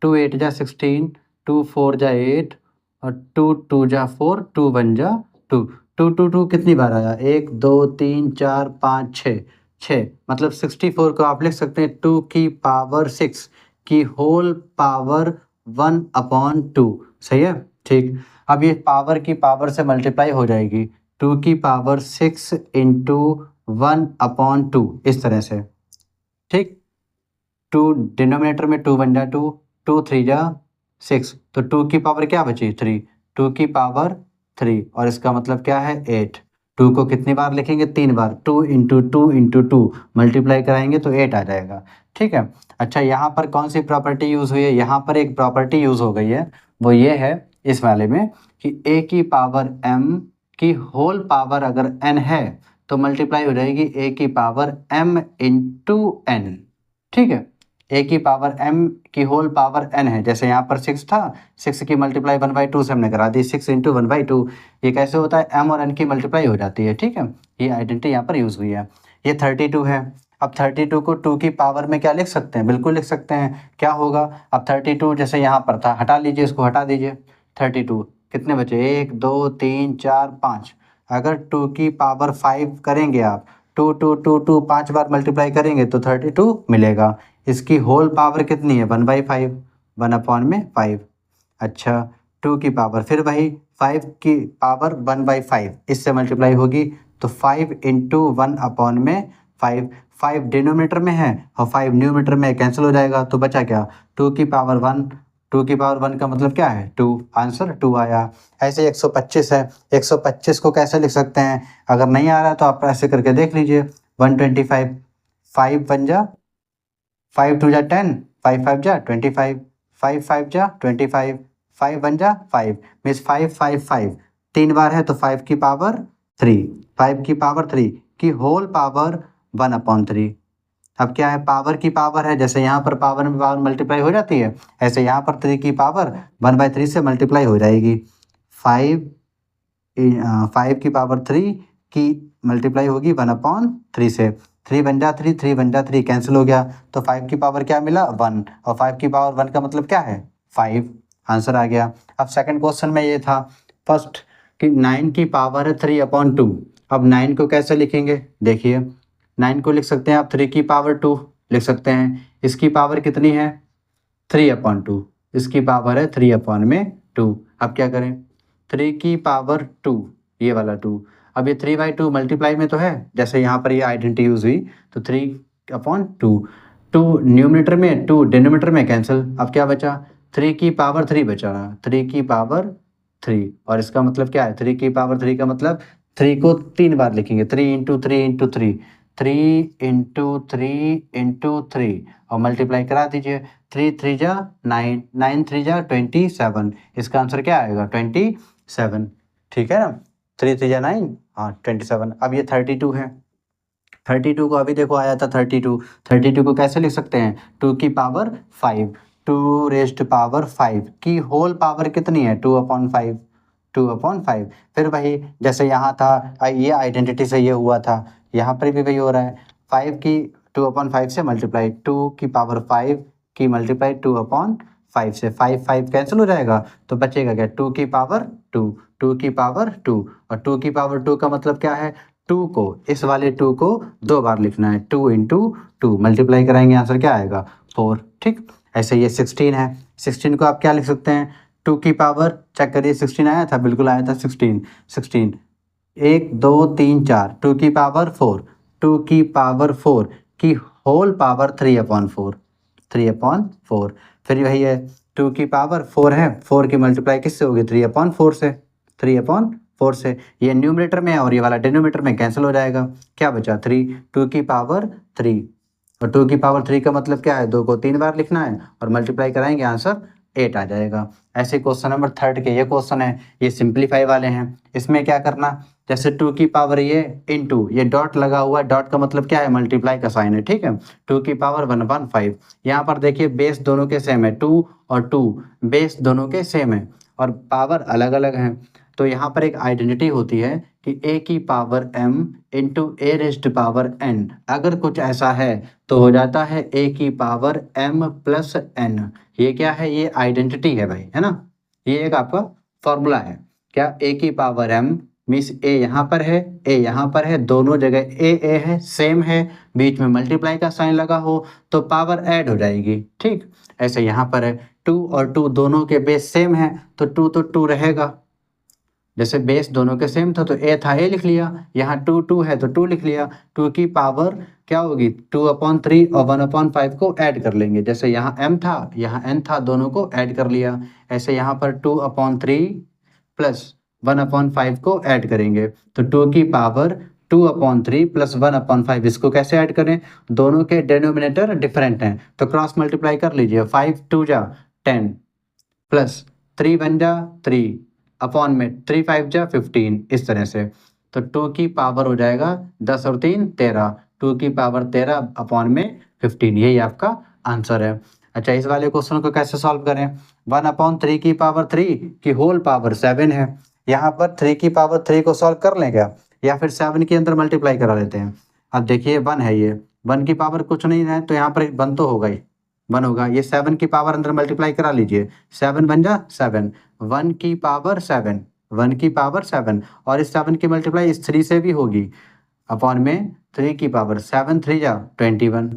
2 8 जा 16, 2 4 जा 8 और 2 2 जा 4, 2 1 जा 2, 2 2 2 कितनी बार आया, 1 2 3 4 5 6, मतलब 64 को आप लिख सकते हैं 2 की पावर 6 की होल पावर 1/2। सही है, ठीक। अब ये पावर की पावर से मल्टीप्लाई हो जाएगी, 2 की पावर 6 इंटू 1/2 इस तरह से, ठीक। 2 डिनोमिनेटर में 2 1 जा 2, 2 3 जा 6, तो 2 की पावर क्या बची 3, 2 की पावर 3 और इसका मतलब क्या है 8। 2 को कितनी बार लिखेंगे, 3 बार, 2 इंटू 2 इंटू 2 मल्टीप्लाई कराएंगे तो 8 आ जाएगा। ठीक है, अच्छा यहाँ पर कौन सी प्रॉपर्टी यूज़ हुई है, यहाँ पर एक प्रॉपर्टी यूज़ हो गई है, वो ये है इस वाले में कि a की पावर m की होल पावर अगर n है तो मल्टीप्लाई हो जाएगी a की पावर m इंटू n। ठीक है, a की पावर m की होल पावर n है, जैसे यहाँ पर 6 था, 6 की मल्टीप्लाई 1/2 से हमने करा दी, 6 इंटू 1/2। ये कैसे होता है, m और n की मल्टीप्लाई हो जाती है। ठीक है, ये आइडेंटिटी यहाँ पर यूज़ हुई है। ये 32 है, अब 32 को 2 की पावर में क्या लिख सकते हैं, बिल्कुल लिख सकते हैं। क्या होगा, अब 32 जैसे यहाँ पर था, हटा लीजिए, इसको हटा दीजिए, 32 कितने बचे, 1 2 3 4 5। अगर 2 की पावर 5 करेंगे आप, 2 2 2 2 5 बार मल्टीप्लाई करेंगे तो 32 मिलेगा। इसकी होल पावर कितनी है 1/5, 1/5। अच्छा 2 की पावर फिर वही 5 की पावर 1/5 इससे मल्टीप्लाई होगी तो 5 इंटू 1/5, 5 डिनोमीटर में है और 5 न्यूमीटर में कैंसिल हो जाएगा, तो बचा क्या 2 की पावर 1। 2 की पावर 1 का मतलब क्या है 2, आंसर 2 आया। ऐसे 125 है, 125 को कैसे लिख सकते हैं, अगर नहीं आ रहा है तो आप ऐसे करके देख लीजिए, 125, 5 1 जा 5 2 जा 10, 5 5 जा 25, 5 5 जा 25, 5 1 जा 5 मीन्स 5 5 5, 3 बार है तो 5 की पावर 3, 5 की पावर 3 की होल पावर 1/3। अब क्या है, पावर की पावर है, जैसे यहाँ पर पावर में पावर मल्टीप्लाई हो जाती है, ऐसे यहाँ पर 3 की पावर 1/3 से मल्टीप्लाई हो जाएगी। 5 की पावर 3 की मल्टीप्लाई होगी 1/3 से। 3 बन जा 3, 3 बन जा 3, कैंसिल हो गया। तो 5 की पावर क्या मिला 1, और 5 की पावर 1 का मतलब क्या है 5, आंसर आ गया। अब सेकंड क्वेश्चन में ये था फर्स्ट कि 9 की पावर है 3/2। अब 9 को कैसे लिखेंगे, देखिए 9 को लिख सकते हैं आप 3 की पावर 2 लिख सकते हैं। इसकी पावर कितनी है 3/2, इसकी पावर है 3/2। अब क्या करें 3 की पावर 2, ये वाला 2, अब ये 3/2 मल्टीप्लाई में तो है, जैसे यहाँ पर ये आइडेंटिटी यूज हुई तो 3/2, 2 न्यूमरेटर में 2 डिनोमिनेटर में कैंसिल। अब क्या बचा 3 की पावर 3 बचा, 3 की पावर 3, और इसका मतलब क्या है 3 की पावर 3 का मतलब 3 को 3 बार लिखेंगे, 3 इंटू 3 इंटू 3, 3 इंटू 3 इंटू 3, और मल्टीप्लाई करा दीजिए। 3 3 जा 9, 9 3 जा 27, इसका आंसर क्या आएगा 27, ठीक है ना। 3 3 जा 9, हाँ 27। अब ये 32 है, 32 को अभी देखो आया था 32, 32 को कैसे लिख सकते हैं 2 की पावर 5, 2 रेज्ड पावर 5 की होल पावर कितनी है 2/5, 2/5। फिर वही जैसे यहाँ था ये आइडेंटिटी से ये हुआ था, यहाँ पर भी वही हो रहा है 5 की 2/5 से मल्टीप्लाई, 2 की पावर 5 की मल्टीप्लाई 2/5 से, 5 5 कैंसिल हो जाएगा तो बचेगा क्या 2 की पावर 2, 2 की पावर 2, और 2 की पावर 2 का मतलब क्या है 2 को, इस वाले 2 को 2 बार लिखना है, 2 इंटू 2 मल्टीप्लाई कराएंगे आंसर क्या आएगा 4, ठीक। ऐसे ये 16 है, 16 को आप क्या लिख सकते हैं 2 की पावर, चेक करिए 16 आया था, बिल्कुल आया था 16, 16 1 2 3 4, 2 की पावर 4, 2 की पावर 4 की होल पावर 3/4, 3/4। फिर वही है 2 की पावर 4 है, 4 की मल्टीप्लाई किससे होगी 3/4 से, 3/4 से, ये न्यूमरेटर में और ये वाला डिनोमिनेटर में कैंसिल हो जाएगा, क्या बचा 3, 2 की पावर 3, और 2 की पावर 3 का मतलब क्या है 2 को 3 बार लिखना है और मल्टीप्लाई कराएंगे आंसर 8 आ जाएगा। ऐसे क्वेश्चन नंबर 3 के ये क्वेश्चन है, ये सिंप्लीफाई वाले हैं। इसमें क्या करना, जैसे 2 की पावर ये इंटू ये डॉट लगा हुआ है, डॉट का मतलब क्या है मल्टीप्लाई का साइन है, ठीक है। 2 की पावर 1/5, यहाँ पर देखिए बेस दोनों के सेम है 2 और 2, बेस दोनों के सेम है और पावर अलग अलग हैं। तो यहाँ पर एक आइडेंटिटी होती है कि a की पावर m इंटू ए रेज्ड पावर n, अगर कुछ ऐसा है तो हो जाता है a की पावर m प्लस n। ये क्या है, ये आइडेंटिटी है भाई, है ना, ये एक आपका फॉर्मूला है। क्या a की पावर m मीन्स a यहाँ पर है, a यहाँ पर है, दोनों जगह a है, सेम है, बीच में मल्टीप्लाई का साइन लगा हो तो पावर ऐड हो जाएगी, ठीक। ऐसे यहाँ पर है 2 और 2 दोनों के बेस सेम है तो 2 तो 2 रहेगा, जैसे बेस दोनों के सेम था तो a था a लिख लिया, यहाँ 2 2 है तो 2 लिख लिया। 2 की पावर क्या होगी 2/3 और 1/5 को ऐड कर लेंगे, जैसे यहाँ m था यहाँ n था, दोनों को ऐड कर लिया। ऐसे यहाँ पर 2/3 प्लस 1/5 को ऐड करेंगे तो 2 की पावर 2/3 प्लस 1/5, इसको कैसे ऐड करें, दोनों के डिनोमिनेटर डिफरेंट हैं तो क्रॉस मल्टीप्लाई कर लीजिए, 5 2 जा 10 प्लस 3 1 जा 3 अपॉन में 3 5 जा 15, इस तरह से। तो 2 की पावर हो जाएगा 10 और 3 13, 2 की पावर 13 अपॉन में 15, यही आपका आंसर है। अच्छा, इस वाले क्वेश्चन को कैसे सॉल्व करें, 1/3 की पावर 3 की होल पावर 7 है, यहाँ पर 3 की पावर 3 को सॉल्व कर लें क्या, या फिर 7 के अंदर मल्टीप्लाई करा लेते हैं। अब देखिए 1 है, ये 1 की पावर कुछ नहीं है तो यहाँ पर 1 तो होगा ही, 1 होगा, ये 7 की पावर अंदर मल्टीप्लाई करा लीजिए, 7 बन जा 7, 1 की पावर 7, 1 की पावर 7, और इस 7 की मल्टीप्लाई इस 3 से भी होगी, अपॉन में 3 की पावर 7 3 जा 21,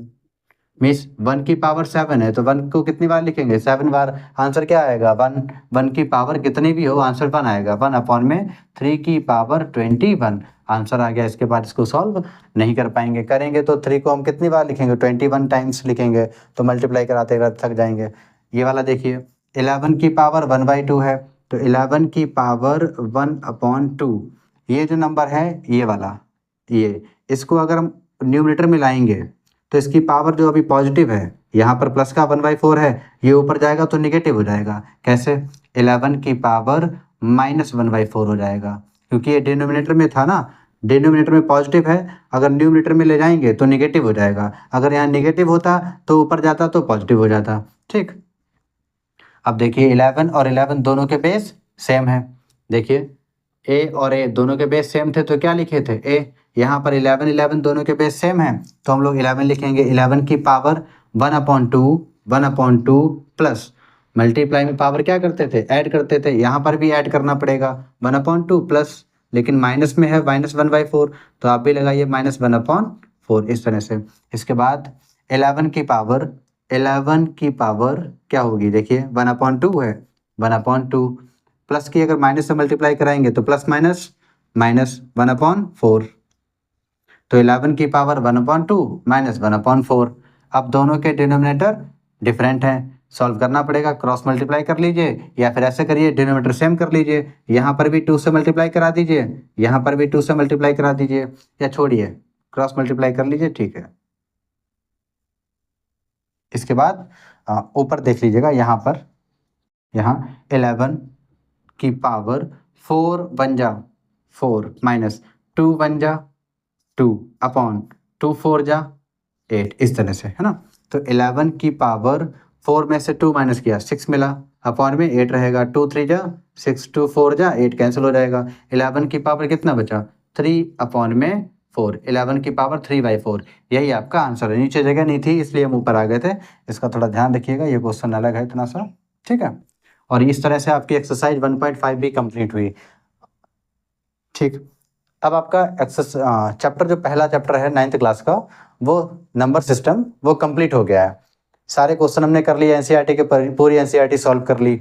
मीन्स 1 की पावर 7 है तो 1 को कितनी बार लिखेंगे 7 बार, आंसर क्या आएगा 1, 1 की पावर कितनी भी हो आंसर 1 आएगा, 1 अपॉन में 3 की पावर 21, आंसर आ गया। इसके बाद इसको सॉल्व नहीं कर पाएंगे, करेंगे तो 3 को हम कितनी बार लिखेंगे 21 टाइम्स लिखेंगे तो मल्टीप्लाई कराते कराते थक जाएंगे। ये वाला देखिए 11 की पावर 1/2 है तो 11 की पावर 1/2, ये जो नंबर है ये वाला, ये इसको अगर हम न्यूमरेटर में लाएंगे तो इसकी पावर जो अभी पॉजिटिव है, यहाँ पर प्लस का 1/4 है, ये ऊपर जाएगा तो निगेटिव हो जाएगा, कैसे 11 की पावर -1/4 हो जाएगा, क्योंकि ये डिनोमिनेटर में था ना, डिनोमिनेटर में पॉजिटिव है, अगर न्यूमरेटर में ले जाएंगे तो निगेटिव हो जाएगा, अगर यहाँ निगेटिव होता तो ऊपर जाता तो पॉजिटिव हो जाता, ठीक। अब देखिए 11 और 11 दोनों के बेस सेम है, देखिए a और a दोनों के बेस सेम थे तो क्या लिखे थे a, यहाँ पर 11 11 दोनों के बेस सेम है, तो हम लोग 11 लिखेंगे। 11 की पावर 1/2 प्लस मल्टीप्लाई में पावर क्या करते थे, ऐड करते थे, यहाँ पर भी ऐड करना पड़ेगा 1/2 प्लस, लेकिन माइनस में है -1/4, तो आप भी लगाइए -1/4 इस तरह से। इसके बाद 11 की पावर क्या होगी, देखिए 1/2 है, 1/2 प्लस की अगर माइनस से मल्टीप्लाई कराएंगे तो प्लस माइनस -1/4, तो 11 की पावर 1/2 -1/4। अब दोनों के डिनोमिनेटर डिफरेंट हैं, सॉल्व करना पड़ेगा, क्रॉस मल्टीप्लाई कर लीजिए या फिर ऐसे करिए डिनोमिनेटर सेम कर लीजिए, यहाँ पर भी 2 से मल्टीप्लाई करा दीजिए, यहाँ पर भी 2 से मल्टीप्लाई करा दीजिए, या छोड़िए क्रॉस मल्टीप्लाई कर लीजिए, ठीक है। इसके बाद ऊपर देख लीजिएगा, यहाँ पर 11 की पावर 4 बन जा 4 माइनस 2 बन जा 2 अपॉन 2 4 जा 8, इस तरह से, है ना। तो 11 की पावर 4 में से 2 माइनस किया 6 मिला, अपॉन में 8 रहेगा, 2 3 जा 6, 2 4 जा 8 कैंसिल हो जाएगा। 11 की पावर कितना बचा, 3 अपॉन में 4, 11 की पावर 3/4, यही आपका आंसर है। नीचे जगह नहीं थी इसलिए हम ऊपर आ गए थे, इसका थोड़ा ध्यान रखिएगा, ये क्वेश्चन अलग है इतना सा, ठीक है। और इस तरह से आपकी एक्सरसाइज 1.5 भी कंप्लीट हुई, ठीक। अब आपका चैप्टर जो पहला चैप्टर है 9th क्लास का, वो नंबर सिस्टम, वो कंप्लीट हो गया है। सारे क्वेश्चन हमने कर लिए, एनसीईआरटी के पूरी एनसीईआरटी सॉल्व कर ली।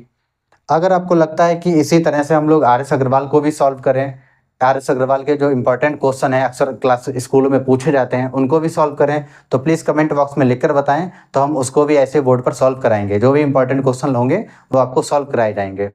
अगर आपको लगता है कि इसी तरह से हम लोग आर.एस. अग्रवाल को भी सॉल्व करें, आर.एस. अग्रवाल के जो इंपॉर्टेंट क्वेश्चन है अक्सर क्लास स्कूलों में पूछे जाते हैं, उनको भी सॉल्व करें, तो प्लीज़ कमेंट बॉक्स में लिखकर बताएं, तो हम उसको भी ऐसे बोर्ड पर सॉल्व कराएंगे। जो भी इंपॉर्टेंट क्वेश्चन होंगे वो आपको सॉल्व कराए जाएंगे।